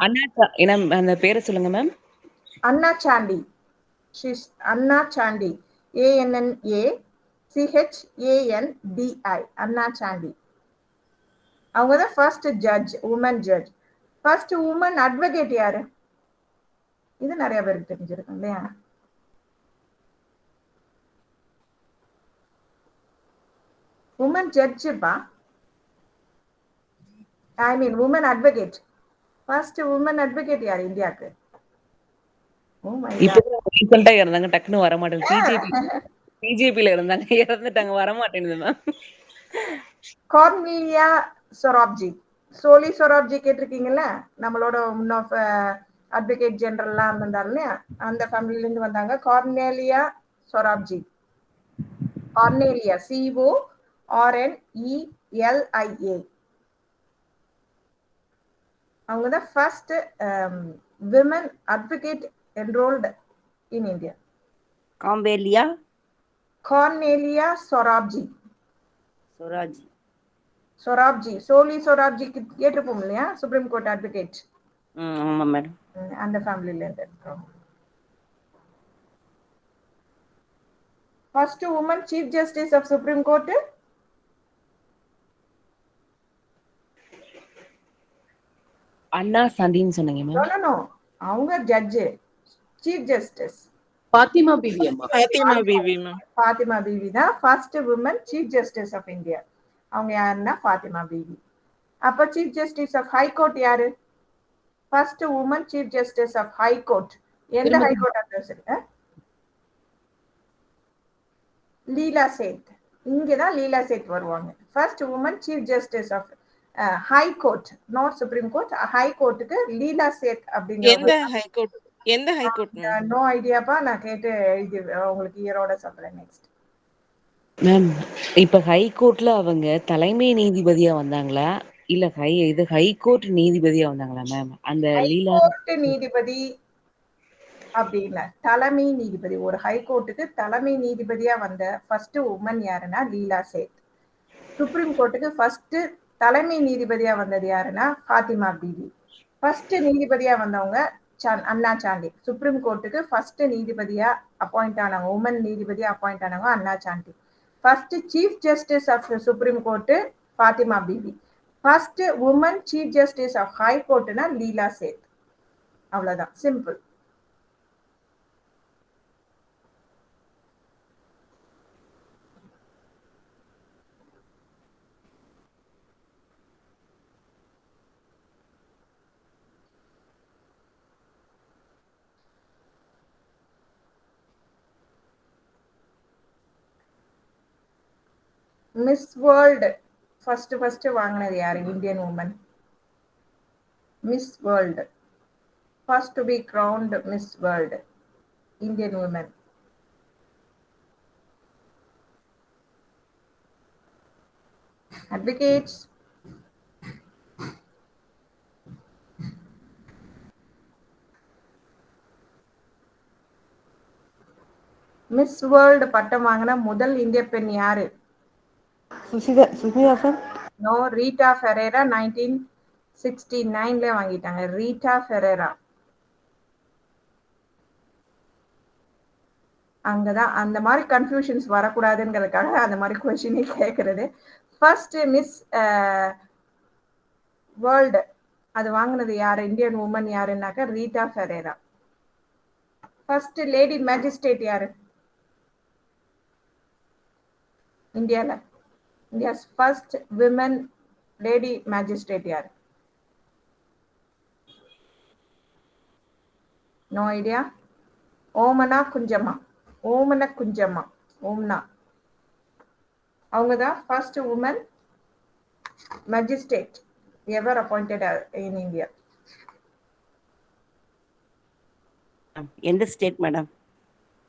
என்ன அந்த பேரை சொல்லுங்க ma'am. Anna Chandy. She's Anna Chandy. ANNACHANDI. Anna Chandy. அவங்க தான் first judge, woman judge. First woman advocate யாரு? இது நிறைய பேருக்கு தெரிஞ்சிருக்கும் இல்லையா? உமன் ஜட்ஜுப்பா. I mean woman advocate. First woman advocate யாரு இந்தியாவுக்கு? இப்போ ரீசெண்டா இறந்தாங்க, டக்குன்னு வர மாட்டேங்குது. பிஜேபில இருந்தாங்க, இறந்துட்டாங்க, வர மாட்டேங்குது மேம். கார்னிலியா சொராப்ஜி. சோலி சொராப்ஜி கேட்டிருக்கீங்கல்ல, நம்மளோட முன்னாள் அட்வொகேட் ஜெனரல்லாம் இருந்தார் இல்லையா, அந்த ஃபேமிலில இருந்து வந்தாங்க. கார்னேலியா சொராப்ஜி. கார்னேலியா, CORNELIA. அவங்க தான் first women advocate enrolled in India. காம்பேலியா கார்னேலியா சொராப்ஜி. சொராப்ஜி, சோலி சொராப்ஜி கேட்டிருப்போம் இல்லையா, சுப்ரீம் கோர்ட் அட்வொகேட். ஆமா மேடம். அந்த ஃபேமிலில இருந்து. First woman chief justice of supreme court Anna சாந்தின்னு சொன்னீங்க மேம். நோ அவங்க judge, chief justice Fathima Beevi அம்மா. Fatima Bibi ma'am. Fathima Beevi தான் first woman chief justice of India. அவங்க யாருன்னா ஃபாத்திமா பிவி. அப்ப chief justice of high court யாரு? First woman chief justice of high court. எந்த ஹை கோர்ட் இருந்தாலும் லீலா சேத். இங்கதான் லீலா சேத் வருவாங்க. First woman chief justice of high court, not supreme court, high கோர்ட்டுக்கு லீலா சேத் அப்படிங்கிற. எந்த ஹை கோர்ட் மேம்? நோ ஐடியாப்பா, நான் கேட்டு இது உங்களுக்கு இயரோட சொல்றேன் நெக்ஸ்ட். மேம் இப்ப ஹை கோர்ட்ல அவங்க தலைமை நீதிபதியா வந்தாங்களா இல்ல ஹை கோர்ட் நீதிபதியா வந்தாங்களா மேம்? அந்த லீலா கோர்ட் நீதிபதி அப்படி இல்ல, தலைமை நீதிபதி. ஒரு ஹை கோர்ட்டுக்கு தலைமை நீதிபதியா வந்த ஃபர்ஸ்ட் உமன் யாருன்னா லீலா சேத். சுப்ரீம் கோர்ட்டுக்கு ஃபர்ஸ்ட் தலைமை நீதிபதியா வந்தது யாருன்னா ஃபாத்திமா பிவி. ஃபர்ஸ்ட் நீதிபதியா வந்தவங்க அண்ணா சாண்டி. சுப்ரீம் கோர்ட்டுக்கு ஃபர்ஸ்ட் நீதிபதியா அப்பாயிண்ட் ஆனவங்க, உமன் நீதிபதியா அப்பாயிண்ட் ஆனவங்க Anna Chandy. First chief justice of supreme court Fathima Beevi. First woman chief justice of high கோர்ட்னா லீலா சேத். அவ்வளவுதான், சிம்பிள். மிஸ் வேர்ல்டு ஃபர்ஸ்ட் வாங்கினது யாரு? Indian woman. Miss World, first to be crowned Miss World, Indian woman. Advocates, Miss World பட்டம் வாங்கின முதல் இந்திய பெண் யாரு? சுஸ்மிதா சார். நோ, ரீட்டா ஃபெரேரா 1969 வாங்கிட்டாங்க. ரீட்டா ஃபெரேரா. அங்கதான் அந்த மாதிரி கன்ஃபியூஷன்ஸ் வரக்கூடாதுங்கிறதுக்காக அந்த மாதிரி கொஸ்டினே கேட்கறது. ஃபர்ஸ்ட் மிஸ் வேர்ல்டு அது வாங்கினது யாரு? இந்தியன் உமன் யாருன்னாக்கா Reita Faria. First lady magistrate யாரு இந்தியால? India's first women lady magistrate யாரு? No idea. ஓமனா குஞ்சம்மா. ஓம்னா அவங்க தான் first woman magistrate ever appointed in India. எந்த ஸ்டேட் மேடம்?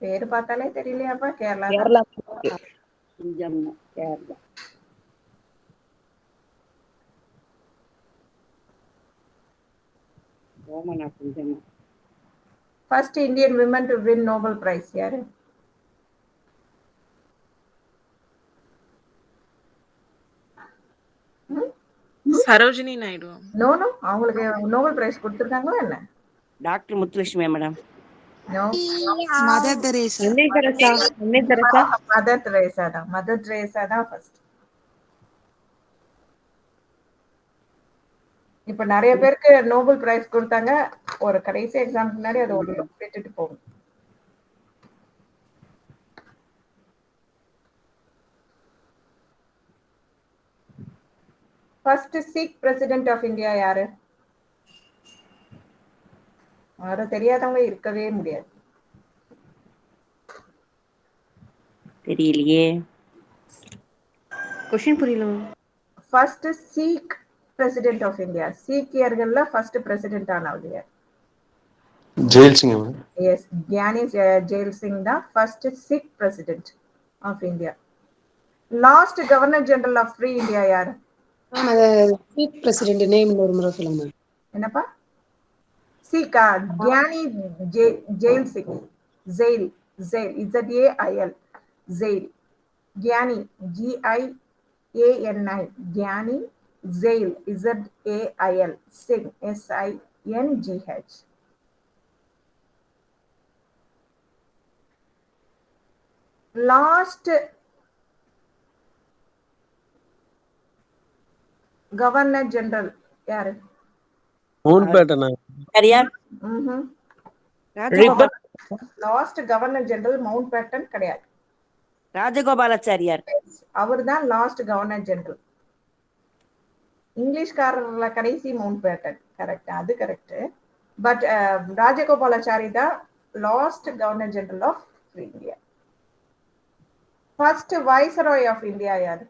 பேரு பார்த்தாலே தெரியலையாப்பா. Kerala. Kerala. First Indian women to win Nobel prize யாரு? Sarojini Naidu. நோ நோ, அவங்களுக்கு நோபல் பிரைஸ் கொடுத்துருக்காங்களா என்ன? Doctor Muthulakshmi madam. No, mother Teresa. அன்னை தெரசா. அன்னை தெரசா. மதர் தெரேசா தான். மதர் தெரேசா தான் ஃபர்ஸ்ட். இப்ப நிறைய பேருக்கு நோபல் பிரைஸ் கொடுத்தாங்க. ஒரு கடைசி எக்ஸாம் முன்னாடி அதை ஒரு விட்டுட்டு போகும். First Sikh president of India யாரு? யாரு தெரியாதவங்க இருக்கவே முடியாது. தெரியலையே. கொஸ்டின் புரியல ma'am. First Sikh president of India. சீக்கியர்கள்ல ஃபர்ஸ்ட் பிரசிடென்ட் ஆனவர் யார்? ஜெயில் சிங் மேடம். எஸ், கியானி ஜெயில் சிங் தான் first Sikh president of India. Last governor general of free India யாரு? மேம் அது சீஃப் பிரசிடென்ட் நேம் ஒரு முறை சொல்லுங்க மேம். என்னப்பா? சீக்கா Giani Zail Singh. Zail Zail ZAIL Zail. Giani GIANI Giani. Jail ZAIL Singh SINGH. Last governor general யாரு? Mountbatten. சரியார். Last governor general Mountbatten கிடையாது. ராஜகோபாலாச்சாரியார். அவர் தான் லாஸ்ட் கவர்னர் ஜெனரல். இங்கிலீஷ்காரர்ல கடைசி மவுண்ட் பேட்டன். கரெக்ட், அது கரெக்ட். பட் ராஜகோபாலாச்சாரி தான் last governor general of India. First viceroy of India யாரு?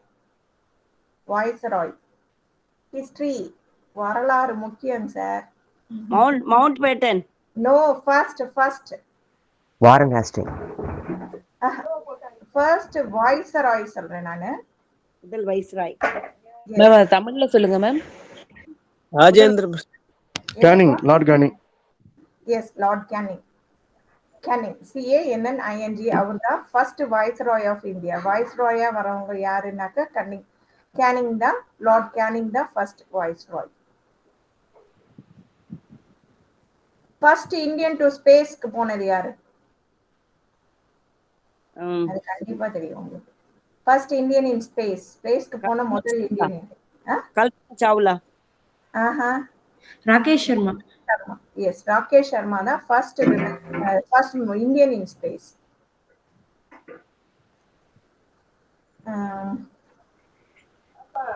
வைஸ்ராய். ஹிஸ்டரி, வரலாறு முக்கியம் sir. Mountbatten. No, first Warren Hastings. First viceroy சொல்றேன் நானு. முதல் வைஸ்ராய். மேம் அது தமிழ்ல சொல்லுங்க ma'am. Rajendra Canning. Lord Canning. Yes, Lord Canning. Canning CANNING. அவர் தான் ஃபர்ஸ்ட் வைஸ்ராய் ஆஃப் இந்தியா. வைஸ்ராயா வரவங்க யாருன்னாக்க கேனிங் தான். லார்ட் கேனிங் தான் first viceroy. First Indian to ஸ்பேஸ்க்கு போனது யாரு? அது கண்டிப்பா தெரியும் உங்களுக்கு. First Indian in space. ஸ்பேஸ்க்கு போன முதல் இந்தியன். கல்பனா சாவ்லா. ராகேஷ் சர்மா. எஸ், ராகேஷ் சர்மா தான் first Indian in space.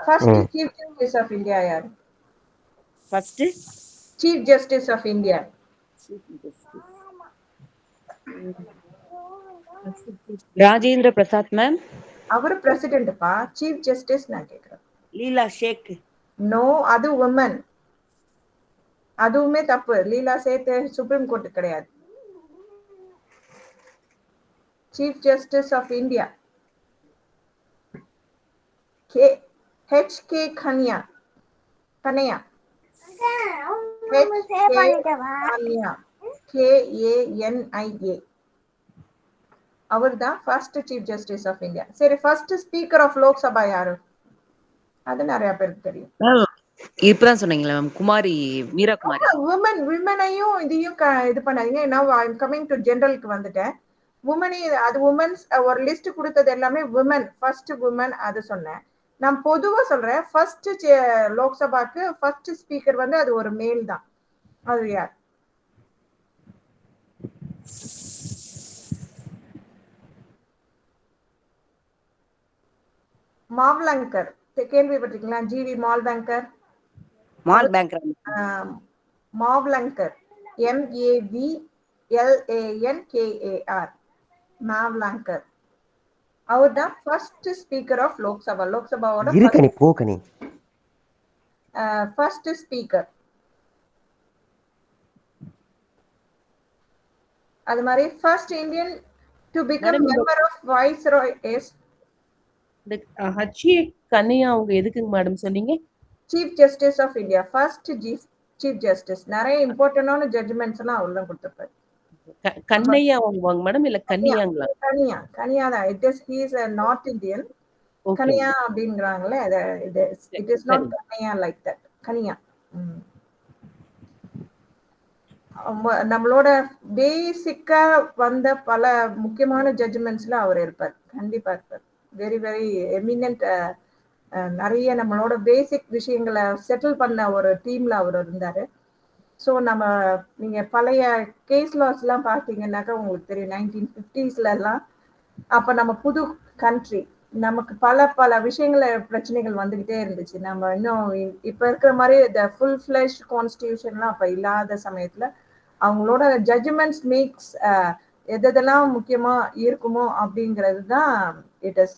First chief justice of India யாரு? First chief justice of India. Rajendra Prasad ma'am. அவர் பிரசிடென்ட்ப்பா. சீஃப் ஜஸ்டிஸ் நான் கேக்குறேன். லீலா ஷேக். நோ, அது உமன். அதுவுமே தப்பு. லீலா சேர்த்து சுப்ரீம் கோர்ட் கிடையாது. Chief justice of India HK Kania. KANIA அவர் தான் first chief justice of India. சரி, ஃபர்ஸ்ட் ஸ்பீக்கர் ஆஃப் லோக்சபா யாரு? அது நிறைய பேருக்கு தெரியும். இப்பதான் சொன்னீங்களா மேம், குமாரி, மீரா குமாரி. விமனையும் இதையும் இது பண்ணாதீங்க. நான் ஐ எம் கமிங் டு ஜெனரலுக்கு வந்துட்டேன். உமனி, அது உமன்ஸ் ஒரு லிஸ்ட் கொடுத்தது எல்லாமே விமன். ஃபர்ஸ்ட் விமன் அது சொன்னேன். நான் பொதுவா சொல்றேன். ஃபர்ஸ்ட் லோக்சபாக்கு ஃபர்ஸ்ட் ஸ்பீக்கர் வந்து அது ஒரு மேல் தான். அது யார்? மாவ்லங்கர். கேள்விப்பட்டிருக்கீங்களா? GV மால்வங்கர். மால்வங்கர். மாவ்லங்கர் MAVLANKAR. மாவ்லங்கர். அவர் தான் ஃபர்ஸ்ட் ஸ்பீக்கர் ஆஃப் லோக்சபா. லோக்சபாவோட ஃபர்ஸ்ட் ஸ்பீக்கர். அது மாதிரி first Indian to become member of viceroy is HK Kania. அவங்க எதுக்குங்க மேடம் சொன்னீங்க? Chief justice of India. First chief justice. நிறைய இம்பார்ட்டன்டான ஜட்ஜ்மெண்ட்ஸ் எல்லாம் அவர் தான் கொடுத்திருப்பாரு. கண்ணையா வாங்குவாங்க மேடம், இல்ல கன்னியாங்களா? கனியா தான். He is a North Indian. Okay Kania அப்படிங்கிறாங்களே அது இது இட் இஸ் நாட் சரி கனியா லைக் தட் கனியா. நம்மளோட பேசிக்கா வந்த பல முக்கியமான ஜட்ஜ்மெண்ட்ஸ்ல அவர் இருப்பார், கண்டிப்பா இருப்பார். Very very eminent. நிறைய நம்மளோட பேசிக் விஷயங்களை செட்டில் பண்ண ஒரு டீம்ல அவர் இருந்தாரு. ஸோ நீங்க பழைய கேஸ் லாஸ் எல்லாம் பார்த்தீங்கன்னாக்கா உங்களுக்கு தெரியும் 1950s எல்லாம். அப்ப நம்ம புது கண்ட்ரி, நமக்கு பல பல விஷயங்கள பிரச்சனைகள் வந்துகிட்டே இருந்துச்சு. நம்ம இன்னும் இப்ப இருக்கிற மாதிரி இந்த ஃபுல் ஃபிளஷ் கான்ஸ்டியூஷன்லாம் அப்ப இல்லாத சமயத்துல அவங்களோட ஜட்ஜ்மெண்ட்ஸ் மேக்ஸ் எதெல்லாம் முக்கியமா இருக்குமோ அப்படிங்கிறது தான் இட் இஸ்.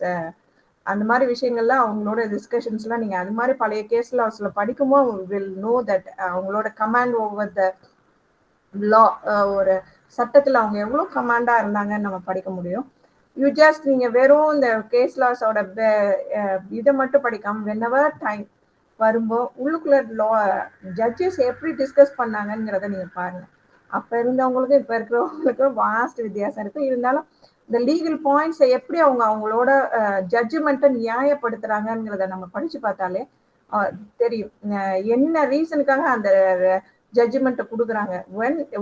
அந்த மாதிரி விஷயங்கள்லாம் அவங்களோட டிஸ்கஷன்ஸ்லாம் நீங்க அது மாதிரி பழைய கேஸ் லாஸ்ல படிக்கும்போது வில் நோ தட் அவங்களோட கமாண்ட் ஓவர் த லா, ஒரு சட்டத்துல அவங்க எவ்வளவு கமாண்டா இருந்தாங்கன்னு நம்ம படிக்க முடியும். யூ ஜஸ்ட் நீங்க வெறும் இந்த கேஸ் லாஸோட இதை மட்டும் படிக்காம whenever டைம் வரும்போ உள்ளுக்குள்ள லா ஜட்ஜஸ் எப்படி டிஸ்கஸ் பண்ணாங்கங்கிறத நீங்க பாருங்க. அப்ப இருந்தவங்களுக்கும் இப்ப இருக்கிறவங்களுக்கும் வாஸ்ட் வித்தியாசம் இருக்கு. இருந்தாலும் இந்த லீகல் பாயிண்ட்ஸை எப்படி அவங்களோட ஜட்ஜ்மெண்ட்டை நியாயப்படுத்துறாங்கிறத நம்ம படிச்சு பார்த்தாலே தெரியும் என்ன ரீசனுக்காக அந்த ஜட்ஜ்மெண்ட்டை கொடுக்குறாங்க,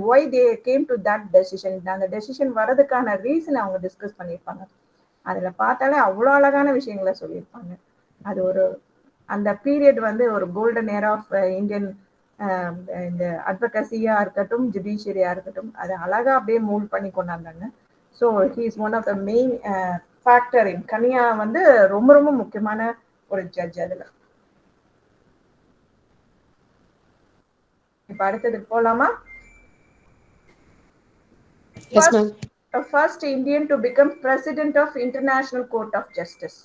why they came to that decision. அந்த டெசிஷன் வர்றதுக்கான ரீசன் அவங்க டிஸ்கஸ் பண்ணியிருப்பாங்க. அதுல பார்த்தாலே அவ்வளோ அழகான விஷயங்களை சொல்லியிருப்பாங்க. அது ஒரு அந்த பீரியட் வந்து ஒரு கோல்டன் ஏர் ஆஃப் இந்தியன் இந்த அட்வொகசியா இருக்கட்டும், ஜுடிஷியரியா இருக்கட்டும், அதை அழகா அப்படியே மூவ் பண்ணி கொண்டாந்தாங்க. So he is one of the main factor in Kania வந்து ரொம்ப ரொம்ப முக்கியமான ஒரு ஜட்ஜ் அதுல. இப்ப அடுத்ததுக்கு போலாமா? First Indian to become president of International Court of Justice.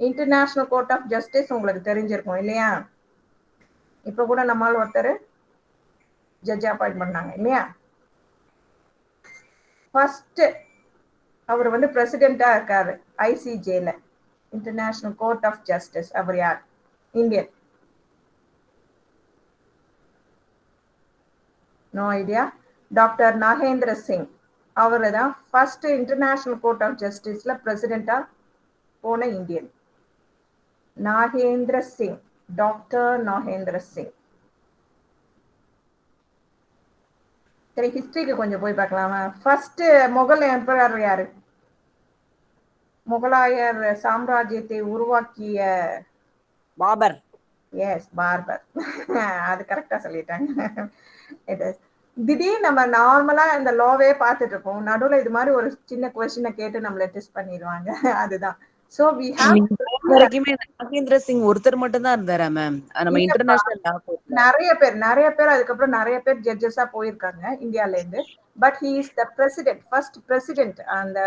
International court of justice உங்களுக்கு தெரிஞ்சிருக்கும் இல்லையா? இப்ப கூட நம்மால் ஒருத்தர் ஜட்ஜ் அப்பாயிண்ட் பண்ணாங்க இல்லையா? ஃபர்ஸ்ட் அவர் வந்து பிரசிடென்டா இருக்காரு ஐசிஜேல, இன்டர்நேஷனல் கோர்ட் ஆஃப் ஜஸ்டிஸ். அவர் யார்? Indian. No idea. Doctor Nagendra Singh. அவரு தான் ஃபர்ஸ்ட் இன்டர்நேஷனல் கோர்ட் ஆஃப் ஜஸ்டிஸ்ல பிரசிடென்டா போன இந்தியன். நாகேந்திர சிங், டாக்டர் நாகேந்திர சிங். சரி, ஹிஸ்டரிக்கு கொஞ்சம் போய் பார்க்கலாமா? ஃபர்ஸ்ட் முகல் எம்பரர் யாரு? முகலாயர் சாம்ராஜ்யத்தை உருவாக்கிய பாபர். S, barber. அது கரெக்டா சொல்லிட்டாங்க. திடீர்னு நம்ம நார்மலா இந்த லாவே பார்த்துட்டு இருப்போம், நடுவுல இது மாதிரி ஒரு சின்ன கொஸ்டினை கேட்டு நம்மள டெஸ்ட் பண்ணிடுவாங்க. அதுதான். சோ we have வரைக்குமே நாகேந்திர சிங் ஒருத்தர் மட்டும் தான் இருந்தாரா மேம் நம்ம இன்டர்நேஷனல் லா கோர்ட்ல? நிறைய பேர் அதுக்கப்புறம் நிறைய பேர் ஜட்ஜஸா போயிருக்காங்க இந்தியால இருந்து. But he is the president, first president. அந்த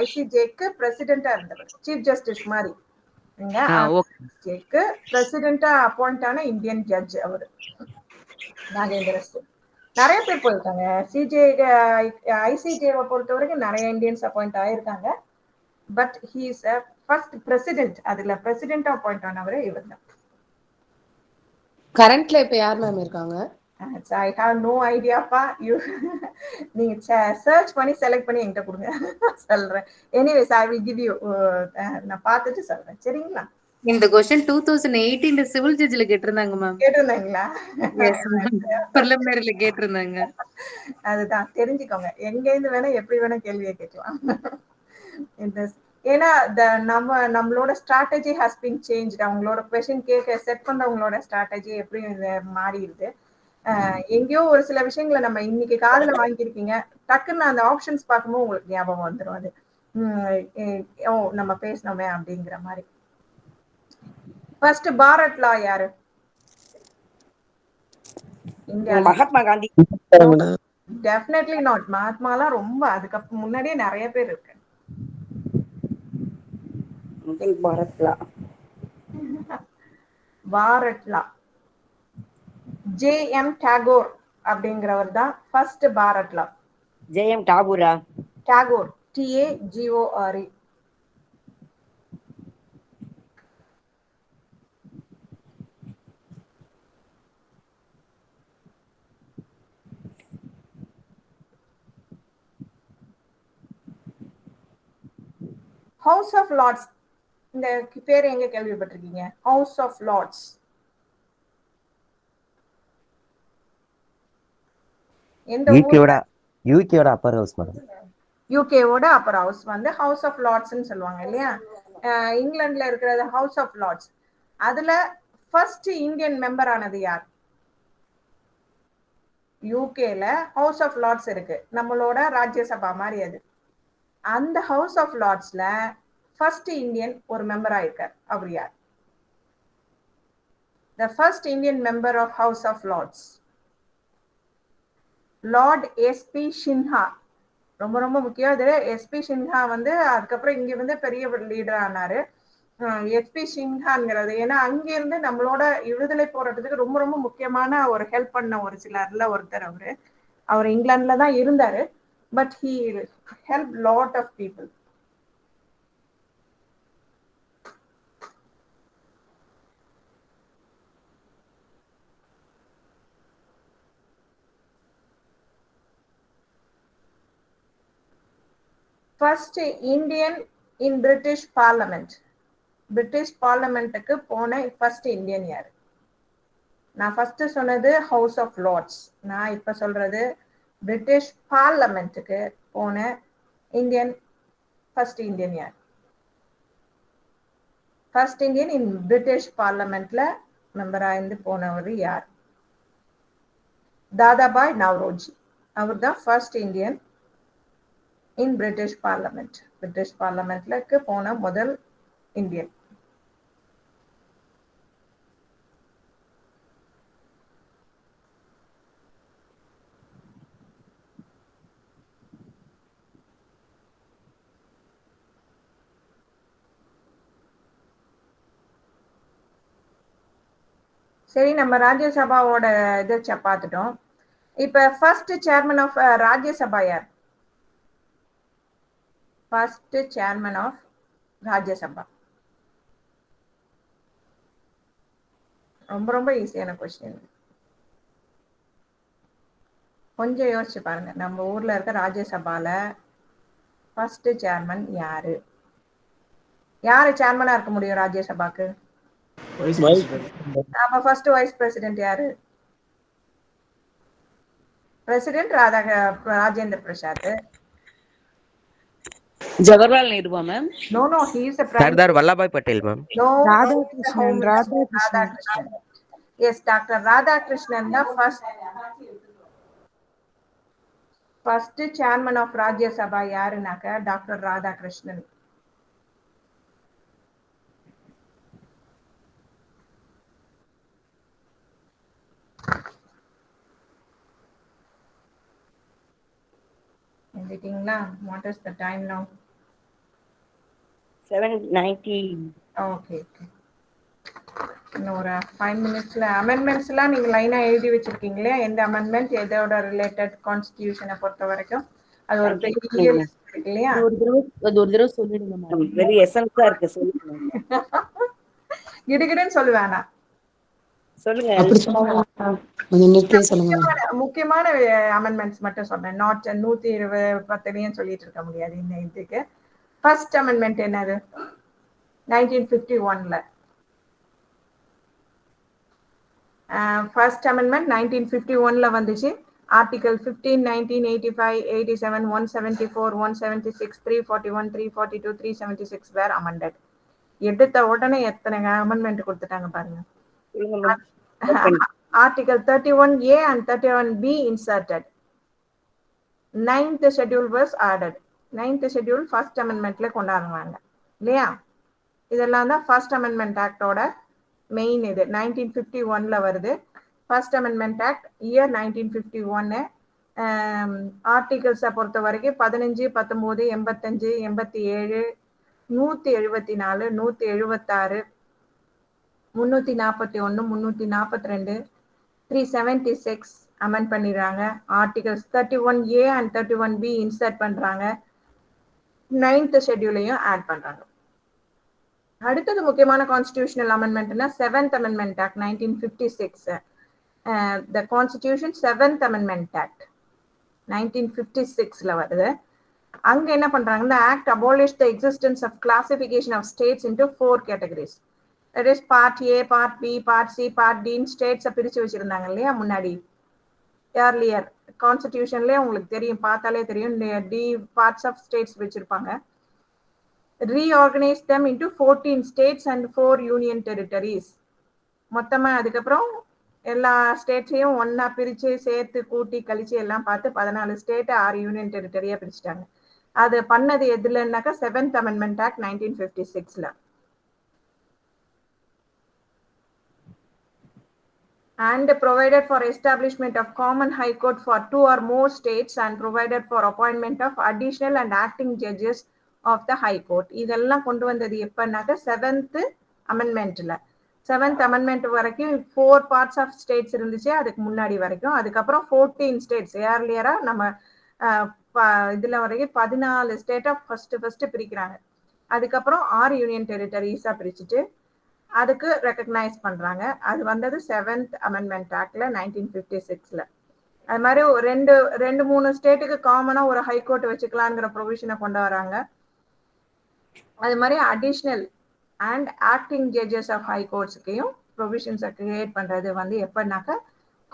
ஐசிஜேக்கு பிரசிடென்டா இருந்தவர், சீஃப் ஜஸ்டிஸ் மாதிரி. பிரசிடென்டா அப்பாயிண்ட் ஆன இந்தியன் ஜட்ஜ் அவரு நாகேந்திர சிங். நிறைய பேர் போயிருக்காங்க சிஜே ஐசிஜேவை பொறுத்த வரைக்கும். நிறைய இந்தியன்ஸ் அப்பாயிண்ட் ஆயிருக்காங்க. But he is first president. அதுல பிரசிடென்ட் அப்பாயிண்ட் ஆனவரே இவர் தான். கரண்ட்ல இப்ப யார் மேம் இருக்காங்க? I have no idea பா. நீங்க சர்ச் பண்ணி செலக்ட் பண்ணி என்கிட்ட கொடுங்க, சொல்றேன். Anyways I will give you, நான் பார்த்துட்டு சொல்றேன். சரிங்களா? இந்த क्वेश्चन 2018 சிவில் ஜட்ஜ்ல கேட்டிருந்தாங்க மேம். கேட்டிருந்தாங்களா? எஸ் மேம், பிரிலிமினரில கேட்டிருந்தாங்க. அதுதான், தெரிஞ்சுக்கோங்க. எங்க இருந்து வேணா எப்படி வேணா கேள்வியை கேட்கலாம். ஏன்னா நம்மளோட ஸ்ட்ராட்டஜி ஹாஸ் பீன் சேஞ்ச். அவங்களோட கொஸ்டின் கேட்க செட் பண்றவங்களோட ஸ்ட்ராட்டஜி எப்படி மாறிடுது. எங்கேயோ ஒரு சில விஷயங்களை நம்ம இன்னைக்கு காதுல வாங்கியிருக்கீங்க, டக்குன்னு அந்த ஆப்ஷன்ஸ் பார்க்கும்போது உங்களுக்கு ஞாபகம் வந்துடும். அது ஓ நம்ம பேசணுமே அப்படிங்கிற மாதிரி. ஃபர்ஸ்ட் பாரத் லா யாரு இந்தியால? மகாத்மா காந்தி. Definitely not. மகாத்மாலாம் ரொம்ப அதுக்கு முன்னாடியே நிறைய பேர் இருக்கு. முதல் பாரத் லா. பாரத் லா ஜே.எம். டாகோர் அப்படிங்கிறவர் தான் ஃபர்ஸ்ட் பாரத் லா. ஜே.எம். டாகூரா? Tagore, TAGORE. House of Lords இந்த பேர் எங்க கேள்விப்பட்டிருக்கீங்க? ஹவுஸ் ஆஃப் லார்ட்ஸ் எந்த யூகேவோட அப்பர் ஹவுஸ் மேடம். யூகேவோட அப்பர் ஹவுஸ் வந்து ஹவுஸ் ஆஃப் லார்ட்ஸ்ன்னு சொல்லுவாங்க இல்லையா? இங்கிலாந்துல இருக்கிறது ஹவுஸ் ஆஃப் லார்ட்ஸ். அதுல ஃபர்ஸ்ட் இந்தியன் மெம்பர் ஆனது யார்? யூகேல ஹவுஸ் ஆஃப் லார்ட்ஸ் இருக்கு, நம்மளோட ராஜ்யசபா மாதிரி. அது அந்த ஹவுஸ் ஆஃப் லார்ட்ஸ்ல ஃபர்ஸ்ட் இந்தியன் ஒரு மெம்பர் ஆயிருக்கார். அவர் யார்? The first Indian member of House of Lords, Lord SP Sinha. ரொம்ப ரொம்ப முக்கியம் இது. எஸ்பி சின்ஹா வந்து அதுக்கப்புறம் இங்க வந்து பெரிய லீடர் ஆனாரு. எஸ்பி சின்ஹாங்கிறது ஏன்னா அங்கிருந்து நம்மளோட விடுதலை போராட்டத்துக்கு ரொம்ப ரொம்ப முக்கியமான ஒரு ஹெல்ப் பண்ண ஒரு சிலர்ல ஒருத்தர். அவர் இங்கிலாந்துல தான் இருந்தாரு, but he help lot of people. First Indian in British parliament. British பார்லமெண்ட்டுக்கு போன ஃபர்ஸ்ட் இந்தியன் யாரு? நான் ஃபர்ஸ்ட் சொன்னது ஹவுஸ் ஆஃப் லார்ட்ஸ். நான் இப்ப சொல்றது பிரிட்டிஷ் பார்லமெண்ட்டுக்கு போன இந்தியன் ஃபர்ஸ்ட் இந்தியன் யார்? ஃபர்ஸ்ட் இந்தியன் இன் பிரிட்டிஷ் பார்லமெண்ட்ல மெம்பரா இருந்து போனவர் யார்? தாதாபாய் நவ்ரோஜி. அவர் தான் first Indian in British parliament. British பார்லமெண்ட்லக்கு போன முதல் இந்தியன். சரி, நம்ம ராஜ்யசபாவோட இதை பார்த்துட்டோம். இப்ப ஃபர்ஸ்ட் சேர்மன் ஆஃப் ராஜ்யசபா யார்? First chairman of Rajya Sabha. ரொம்ப ரொம்ப ஈஸியான கொஸ்டின். கொஞ்சம் யோசிச்சு பாருங்க. நம்ம ஊர்ல இருக்க ராஜ்யசபால ஃபர்ஸ்ட் சேர்மன் யாரு? யாரு சேர்மனா இருக்க முடியும் ராஜ்யசபாக்கு? அப்ப ஃபர்ஸ்ட் வைஸ் பிரசிடென்ட் யாரு? பிரசிடென்ட் ராஜேந்திர பிரசாத். ஜவஹர்லால் நேருவா ma'am? No, no, he is a prime. Sardar Vallabhbhai Patel ma'am. No, Radhakrishnan. Yes, Dr. Radhakrishnan the first chairman of Rajya Sabha யாருனாக்க doctor Radhakrishnan. Editingla, what is the time now? 7:90. Okay, okay. இன்னொரு 5 minutesல amendments எல்லாம் நீங்க லைனா எழுதி வச்சிருக்கீங்களே, எந்த amendment எதோட ரிலேட்டட் கான்ஸ்டிடியூஷனை பொறுத்த வரைக்கும் அது ஒரு பெரிய லிஸ்ட் இருக்கு இல்லையா? ஒரு தடவை சொல்லிடுங்க மேம். வெரி எசன்ஸா இருக்கு, சொல்லுங்க. கிடுகிடுன்னு சொல்லுவேனா? சொல்லுங்க. முக்கியமான அமெண்ட்மெண்ட்ஸ் மட்டும் சொன்னேன். நாட் 120 சொல்லிட்டு இருக்க முடியாது இந்த இதுக்கு. ஃபர்ஸ்ட் அமெண்ட்மெண்ட் என்னது? 1951ல ஃபர்ஸ்ட் அமெண்ட்மெண்ட் 1951ல வந்துச்சு. ஆர்டிகல் 15, 19, 85, 87, 174, 176, 341, 342, 376 வேர் அமெண்டட். எடுத்த உடனே எத்தனை அமெண்ட்மெண்ட் கொடுத்துட்டாங்க பாருங்க. Article 31A and 31B inserted. 9th schedule was added. 9th schedule first amendmentல கொண்டாடுறாங்க இல்லையா? இதெல்லாம் தான் ஃபர்ஸ்ட் அமெண்ட்மெண்ட் ஆக்டோட மெயின். இது 1951ல வருது. First amendment act year 1951. ஆர்டிகல்ஸை பொறுத்த வரைக்கும் 15, 19, 85, 87, 174, 176, 341, 342, 376 அமெண்ட் பண்ணிடுறாங்க. Articles 31A and 31B insert பண்றாங்க. 9th ஷெட்யூலையும் ஆட் பண்றாங்க. அடுத்தது முக்கியமான கான்ஸ்டிடியூஷனல் அமெண்ட்மெண்ட்னா 7th amendment act 1956. The Constitution 7th Amendment Act 1956ல வருது. அங்க என்ன பண்றாங்கன்னா act abolish the existence of classification of states into 4 categories. That is part A, part B, part C, part டின்னு ஸ்டேட்ஸை பிரிச்சு வச்சிருந்தாங்க இல்லையா முன்னாடி ஏர்லியர் கான்ஸ்டிடியூஷன்லயே உங்களுக்கு தெரியும், பார்த்தாலே தெரியும், டி பார்ட்ஸ் ஆஃப் ஸ்டேட்ஸ் வச்சிருப்பாங்க. reorganize them into 14 states and 4 union territories. மொத்தமா அதுக்கப்புறம் எல்லா ஸ்டேட்ஸையும் ஒன்னா பிரிச்சு சேர்த்து கூட்டி கழிச்சு எல்லாம் பார்த்து 14 ஸ்டேட் 6 யூனியன் டெரிட்டரியா பிரிச்சுட்டாங்க. அது பண்ணது எதுலன்னாக்கா 7th Amendment Act 1956ல. And provided for establishment of common high court for 2 or more states and provided for appointment of additional and acting judges of the high court. இதெல்லாம் கொண்டு வந்தது எப்பன்னாக்கா 7th Amendmentல. 7th Amendment வரைக்கும் 4 parts of states இருந்துச்சு அதுக்கு முன்னாடி வரைக்கும். அதுக்கப்புறம் 14 states ஏர்லியரா நம்ம இதுல வரைக்கும் 14 ஸ்டேட்டா ஃபர்ஸ்ட் பிரிக்கிறாங்க. அதுக்கப்புறம் 6 யூனியன் டெரிட்டரிஸா பிரிச்சுட்டு அதுக்கு ரெக்கக்னைஸ் பண்றாங்க. அது வந்தது 7th Amendment Actல 1956ல. அது மாதிரி ரெண்டு மூணு ஸ்டேட்டுக்கு காமனா ஒரு ஹைகோர்ட் வச்சுக்கலாங்கிற ப்ரொவிஷனை கொண்டு வராங்க. அது மாதிரி additional and acting judges of high கோர்ட்ஸுக்கையும் ப்ரொவிஷன்ஸை கிரியேட் பண்றது வந்து எப்படின்னாக்கா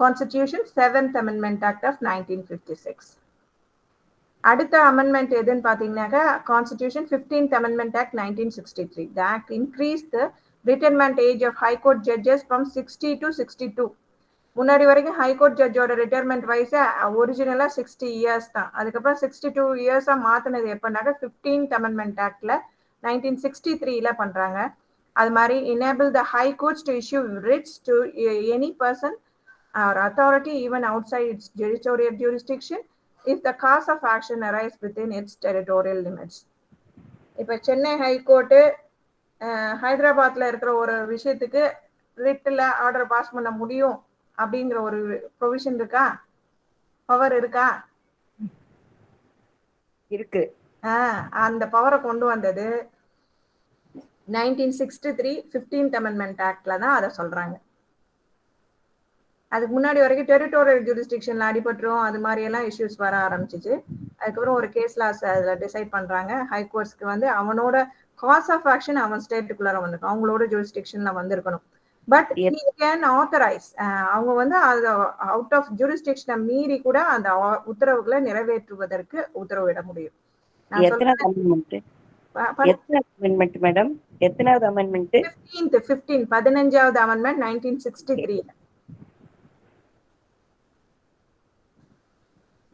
constitution 7th Amendment Act of 1956. அடுத்த அமெண்ட்மெண்ட் எதுன்னு பாத்தீங்கன்னாக்கா constitution 15th Amendment Act 1963. The act increased the retirement age of high court judges from 60 to 62. முன்னாடி வரைக்கும் ஹைகோர்ட் ஜட்ஜோட ரிட்டையர்மெண்ட் வயசு ஒரிஜினலா 60 years தான். அதுக்கப்புறம் 62 years மாத்தினது எப்படின்னாக்கா 15th Amendment Actல 1963ல பண்றாங்க. அது மாதிரி enable the high courts to issue writs to any person or authority even outside its territorial jurisdiction if the cause of action arise within its territorial limits. இப்ப Chennai high court ஹைதராபாத்ல இருக்கிற ஒரு விஷயத்துக்கு ரிட்ல order pass பண்ண முடியும் அப்படிங்கிற ஒரு ப்ரொவிஷன் இருக்கா, பவர் இருக்கா? இருக்கு. அந்த பவரை கொண்டு வந்தது 1963 15th Amendment Actல தான் அதை சொல்றாங்க. அதுக்கு முன்னாடி வரைக்கும் டெரிட்டோரியல் ஜூரிஸ்டிக்ஷன்ல அடிபட்டுரும் அது மாதிரி எல்லாம் இஷ்யூஸ் வர ஆரம்பிச்சிச்சு. அதுக்கப்புறம் ஒரு கேஸ் லாஸ் அதுல டிசைட் பண்றாங்க. ஹைகோர்ட்ஸ்க்கு வந்து அவனோட காஸ் ஆஃப் ஆக்ஷன் அவன் ஸ்டேட்டுக்குள்ளார வந்திருக்கும், அவங்களோட ஜூரிஸ்டிக்ஷன்ல வந்திருக்கணும். பட் he can authorize அவங்க வந்து அது அவுட் ஆஃப் ஜூரிஸ்டிக்ஷனை மீறி கூட அந்த உத்தரவுகளை நிறைவேற்றுவதற்கு உத்தரவிட முடியும். எத்தனாவது அமெண்ட்மெண்ட் மேடம்? எத்தனாவது அமெண்ட்மெண்ட்? 15th amendment 1963.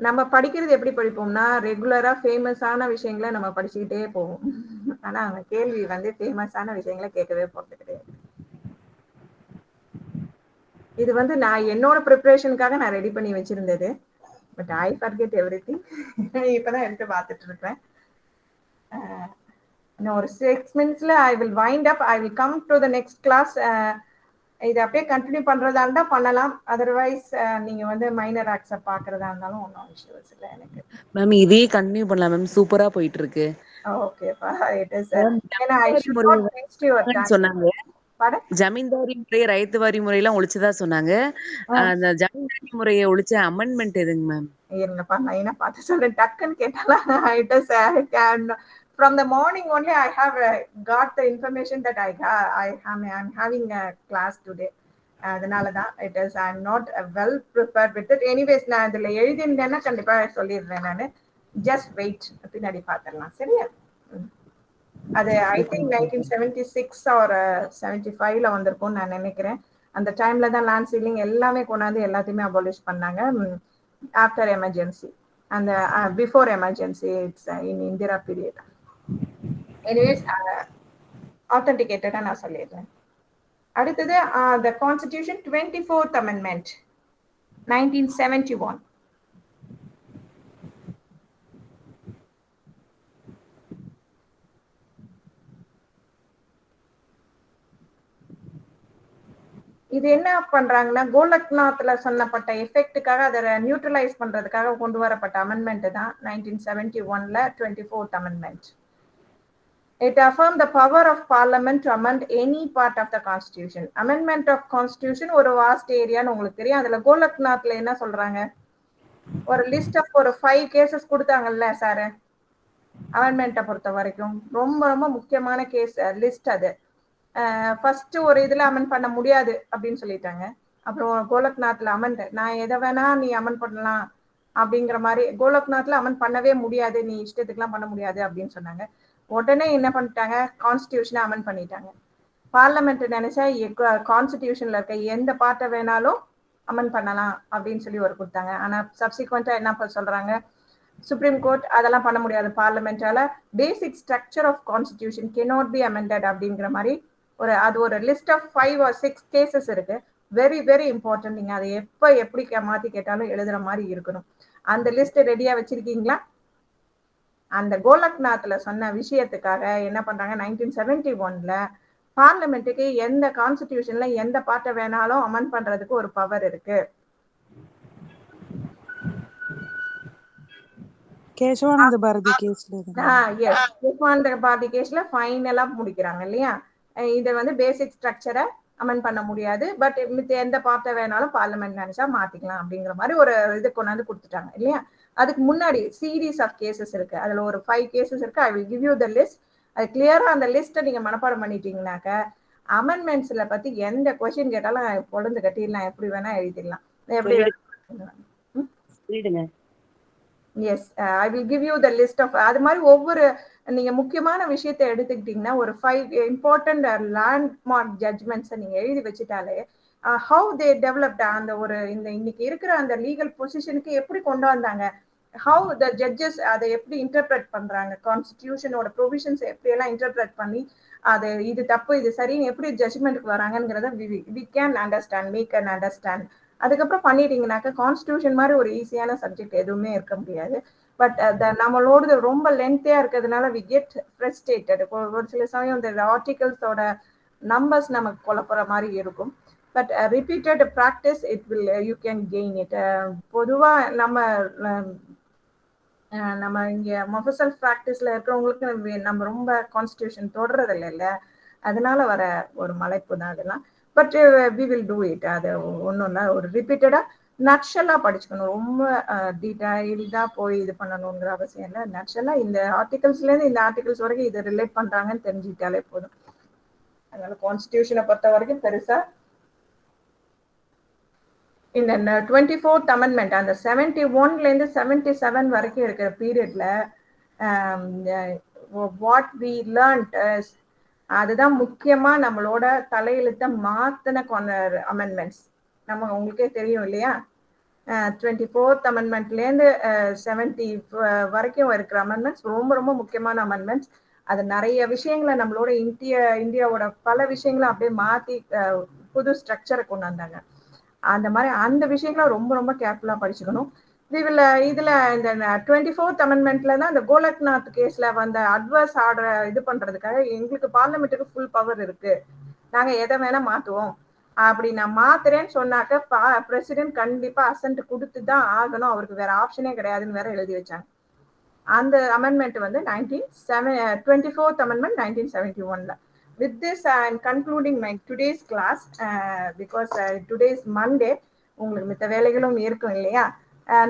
நம்ம படிக்கிறது எப்படி படிப்போம்னா ரெகுலரா ஃபேமஸான விஷயங்களை நம்ம படிச்சுக்கிட்டே போவோம். ஆனா அவங்க கேள்வி வந்து ஃபேமஸான விஷயங்களை கேட்கவே போறது கிடையாது. இது வந்து நான் என்னோட ப்ரிப்பரேஷனுக்காக நான் ரெடி பண்ணி வச்சிருந்தது. But I forget everything. இப்பதான் எடுத்து பார்த்துட்டு இருக்கேன். இன்னும் ஒரு 6 minutesல I will wind up. I will come to the next class. இது அப்படியே கண்டினியூ பண்றதா இருந்தா பண்ணலாம். அதர்வைஸ் நீங்க வந்து மைனர் ஆக்ட்ஸை பாக்குறதா இருந்தாலும் ஒன்றும் இஷ்யூஸ் இல்லை எனக்கு. மேம் இதே கண்டினியூ பண்ணலாம் மேம், சூப்பரா போயிட்டு இருக்கு. ஓகேப்பா, இட் இஸ் ஏன்னா I should not waste your time சொன்னாங்க. ஜமீன்தாரி முறை ரைத்து வரி முறையெல்லாம் ஒழிச்சதா சொன்னாங்க. அந்த ஜமீன்தாரி முறையை ஒழிச்ச அமெண்ட்மெண்ட் எதுங்க மேம்? இருங்கப்பா நான் என்ன பார்த்து சொல்றேன், டக்குன்னு கேட்டாலாம். It is from the morning only I have got the information that I'm having a class today. அதனால தான் it is I'm not well prepared with it. Anyways நான் இதுல எழுதினேன்னா கண்டிப்பா சொல்லிடுறேன் நான். just wait, பின்னாடி பார்த்துடலாம். சரியா? அது ஐ திங்க் 1976 or 75ல வந்திருக்கும்னு நான் நினைக்கிறேன். அந்த டைம்ல தான் லேண்ட் சீலிங் எல்லாமே கொண்டாந்து எல்லாத்தையுமே அபாலிஷ் பண்ணாங்க. ஆஃப்டர் எமர்ஜென்சி அந்த before emergency it's in Indira period. Anyways ஆத்தென்டிகேட்டடா நான் சொல்லிடுறேன். அடுத்தது the Constitution 24th Amendment 1971. இது என்ன பண்றாங்கன்னா கோலக்நாத்ல சொன்னப்பட்ட எஃபெக்டுக்காக அதை நியூட்ரலைஸ் பண்றதுக்காக கொண்டு வரப்பட்ட அமெண்ட்மெண்ட் தான் 1971ல 24th Amendment. It affirmed the power of Parliament to amend any part of the Constitution. Amendment of Constitution ஒரு வாஸ்ட் ஏரியான்னு உங்களுக்கு தெரியும். அதுல கோலக்நாத்ல என்ன சொல்றாங்க, ஒரு லிஸ்ட் ஆஃப் ஒரு 5 கேசஸ் கொடுத்தாங்கல்ல சார், அமெண்ட்மெண்ட்டை பொறுத்த வரைக்கும் ரொம்ப ரொம்ப முக்கியமான கேஸ் லிஸ்ட் அது. ஃபர்ஸ்ட் ஒரு இதுல அமெண்ட் பண்ண முடியாது அப்படின்னு சொல்லிட்டாங்க. அப்புறம் கோலக்நாத்ல அமெண்ட், நான் எதை வேணா நீ அமெண்ட் பண்ணலாம் அப்படிங்கிற மாதிரி. கோலக்நாத்ல அமெண்ட் பண்ணவே முடியாது, நீ இஷ்டத்துக்குலாம் பண்ண முடியாது அப்படின்னு சொன்னாங்க. உடனே என்ன பண்ணிட்டாங்க, கான்ஸ்டிடியூஷனை அமெண்ட் பண்ணிட்டாங்க. பார்லமெண்ட் நினைச்சா கான்ஸ்டிடியூஷன்ல இருக்க எந்த பார்ட்டை வேணாலும் அமெண்ட் பண்ணலாம் அப்படின்னு சொல்லி ஒரு கொடுத்தாங்க. ஆனா சப்சிக்வெண்டா என்ன சொல்றாங்க, சுப்ரீம் கோர்ட் அதெல்லாம் பண்ண முடியாது, பார்லமெண்டால basic structure of constitution cannot be amended அப்படிங்கிற மாதிரி அது ஒரு லிஸ்ட் ஆஃப் 5 or 6 கேசஸ் இருக்கு. Very very important. நீங்க அதை எப்ப எப்படி மாத்தி கேட்டாலும் எழுதுற மாதிரி இருக்கணும். அந்த லிஸ்ட் ரெடியா வச்சிருக்கீங்களா? அந்த கோலக்நாத்ல சொன்ன விஷயத்துக்காக என்ன பண்றாங்க, 1971ல பார்லிமெண்ட்டுக்கு எந்த கான்ஸ்டிடியூஷன்ல எந்த பார்ட்டை வேணாலும் அமெண்ட் பண்றதுக்கு ஒரு பவர் இருக்கு. கேசவானந்த பாரதி கேஸ்ல கேசவானந்த பாரதி கேஸ்ல ஃபைனலா முடிக்கிறாங்க இல்லையா. இதை வந்து பேசிக் ஸ்ட்ரக்சரை அமெண்ட் பண்ண முடியாது, பட் மித்த எந்த பார்ட்டை வேணாலும் பார்லிமெண்ட் நினைச்சா மாத்திக்கலாம் அப்படிங்கிற மாதிரி ஒரு இது கொண்டாந்து கொடுத்துட்டாங்க இல்லையா. அதுக்கு முன்னாடி சீரீஸ் ஆஃப் கேசஸ் இருக்கு. அதுல ஒரு 5 கேசஸ் இருக்கு. I will give you the list. அது கிளியரா அந்த லிஸ்ட்டை நீங்க மனப்பாடம் பண்ணிட்டீங்கன்னாக்க அமெண்ட்மெண்ட்ஸ்ல பத்தி எந்த கொஸ்டின் கேட்டாலும் பொழுது கட்டிடலாம், எப்படி வேணா எழுதிடலாம். எப்படி yes, I will give you the list of. அது மாதிரி ஒவ்வொரு நீங்க முக்கியமான விஷயத்தை எடுத்துக்கிட்டீங்கன்னா ஒரு 5 இம்பார்ட்டன்ட் லேண்ட்மார்க் ஜட்ஜ்மெண்ட்ஸை நீங்க எழுதி வச்சுட்டாலே ஹவு தே டெவலப்ட் அந்த ஒரு இன்னைக்கு இருக்கிற அந்த லீகல் பொசிஷனுக்கு எப்படி கொண்டு வந்தாங்க, ஹவு த ஜட்ஜஸ் அதை எப்படி இன்டர்பிரட் பண்றாங்க, கான்ஸ்டிடியூஷனோட ப்ரொவிஷன்ஸ் எப்படி எல்லாம் இன்டர்பிரட் பண்ணி அது இது தப்பு இது சரின்னு எப்படி ஜட்ஜ்மெண்ட்டுக்கு வராங்கிறத we can understand, we can understand. அதுக்கப்புறம் பண்ணிட்டீங்கன்னாக்க கான்ஸ்டிடியூஷன் மாதிரி ஒரு ஈஸியான சப்ஜெக்ட் எதுவுமே இருக்க முடியாது. பட் நம்மளோடது ரொம்ப லென்த்தியா இருக்கிறதுனால வி கெட் ஃப்ரஸ்ட்ரேட்டட். ஒரு சில சமயம் இந்த ஆர்டிகல்ஸோட நம்பர்ஸ் நமக்கு குழப்புற மாதிரி இருக்கும். But repeated practice it will you can gain it. பொதுவாக நம்ம இங்கே மொஃபசல் ப்ராக்டிஸ்ல இருக்கிறவங்களுக்கு நம்ம ரொம்ப கான்ஸ்டிடியூஷன் தொடர்றது இல்லை, அதனால வர ஒரு மலைப்பு தான் அதெல்லாம். But we will do it. அது ஒன்றும் ஒரு ரிப்பீட்டடா நட்ஷலா படிச்சுக்கணும். ரொம்ப டீடைல்டா போய் இது பண்ணணுங்கிற அவசியம் இல்லை. நட்ஷலா இந்த ஆர்டிகல்ஸ்ல இருந்து இந்த ஆர்டிகல்ஸ் வரைக்கும் இதை ரிலேட் பண்றாங்கன்னு தெரிஞ்சுக்கிட்டாலே போதும். அதனால கான்ஸ்டிடியூஷனை பொறுத்த வரைக்கும் பெருசா இந்த 24th அமெண்ட்மெண்ட் அந்த 71ல இருந்து 77 வரைக்கும் இருக்கிற பீரியட்ல வாட் வி லேர்ன்ட், அதுதான் முக்கியமா நம்மளோட தலையெழுத்த மாத்தின அமெண்ட்மெண்ட்ஸ். நம்ம உங்களுக்கே தெரியும் இல்லையா, 24th அமெண்ட்மெண்ட்லேருந்து 70 வரைக்கும் இருக்கிற அமெண்ட்மெண்ட்ஸ் ரொம்ப ரொம்ப முக்கியமான அமெண்ட்மெண்ட்ஸ். அது நிறைய விஷயங்களை நம்மளோட இந்தியாவோட பல விஷயங்களை அப்படியே மாத்தி புது ஸ்ட்ரக்சரை கொண்டு வந்தாங்க. அந்த மாதிரி அந்த விஷயங்களை ரொம்ப ரொம்ப கேர்ஃபுல்லா படிச்சுக்கணும். இதுல இந்த 24th அமெண்ட்மெண்ட்ல தான் இந்த கோலக்நாத் கேஸ்ல வந்த அட்வர்ஸ் ஆர்டரை இது பண்றதுக்காக எங்களுக்கு பார்லிமெண்ட்டுக்கு ஃபுல் பவர் இருக்கு, நாங்க எதை வேணா மாத்துவோம். அப்படி நான் மாத்துறேன்னு சொன்னாக்க பிரசிடென்ட் கண்டிப்பா அசன்ட் கொடுத்து தான் ஆகணும், அவருக்கு வேற ஆப்ஷனே கிடையாதுன்னு வேற எழுதி வச்சாங்க. அந்த அமெண்ட்மெண்ட் வந்து 24th அமெண்ட்மெண்ட் 1971ல. With this, I am concluding my today's class because today is Monday. உங்களுக்கு மித்த வேலைகளும் இருக்கும் இல்லையா.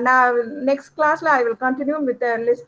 நான் நெக்ஸ்ட் கிளாஸ்ல I will continue with the list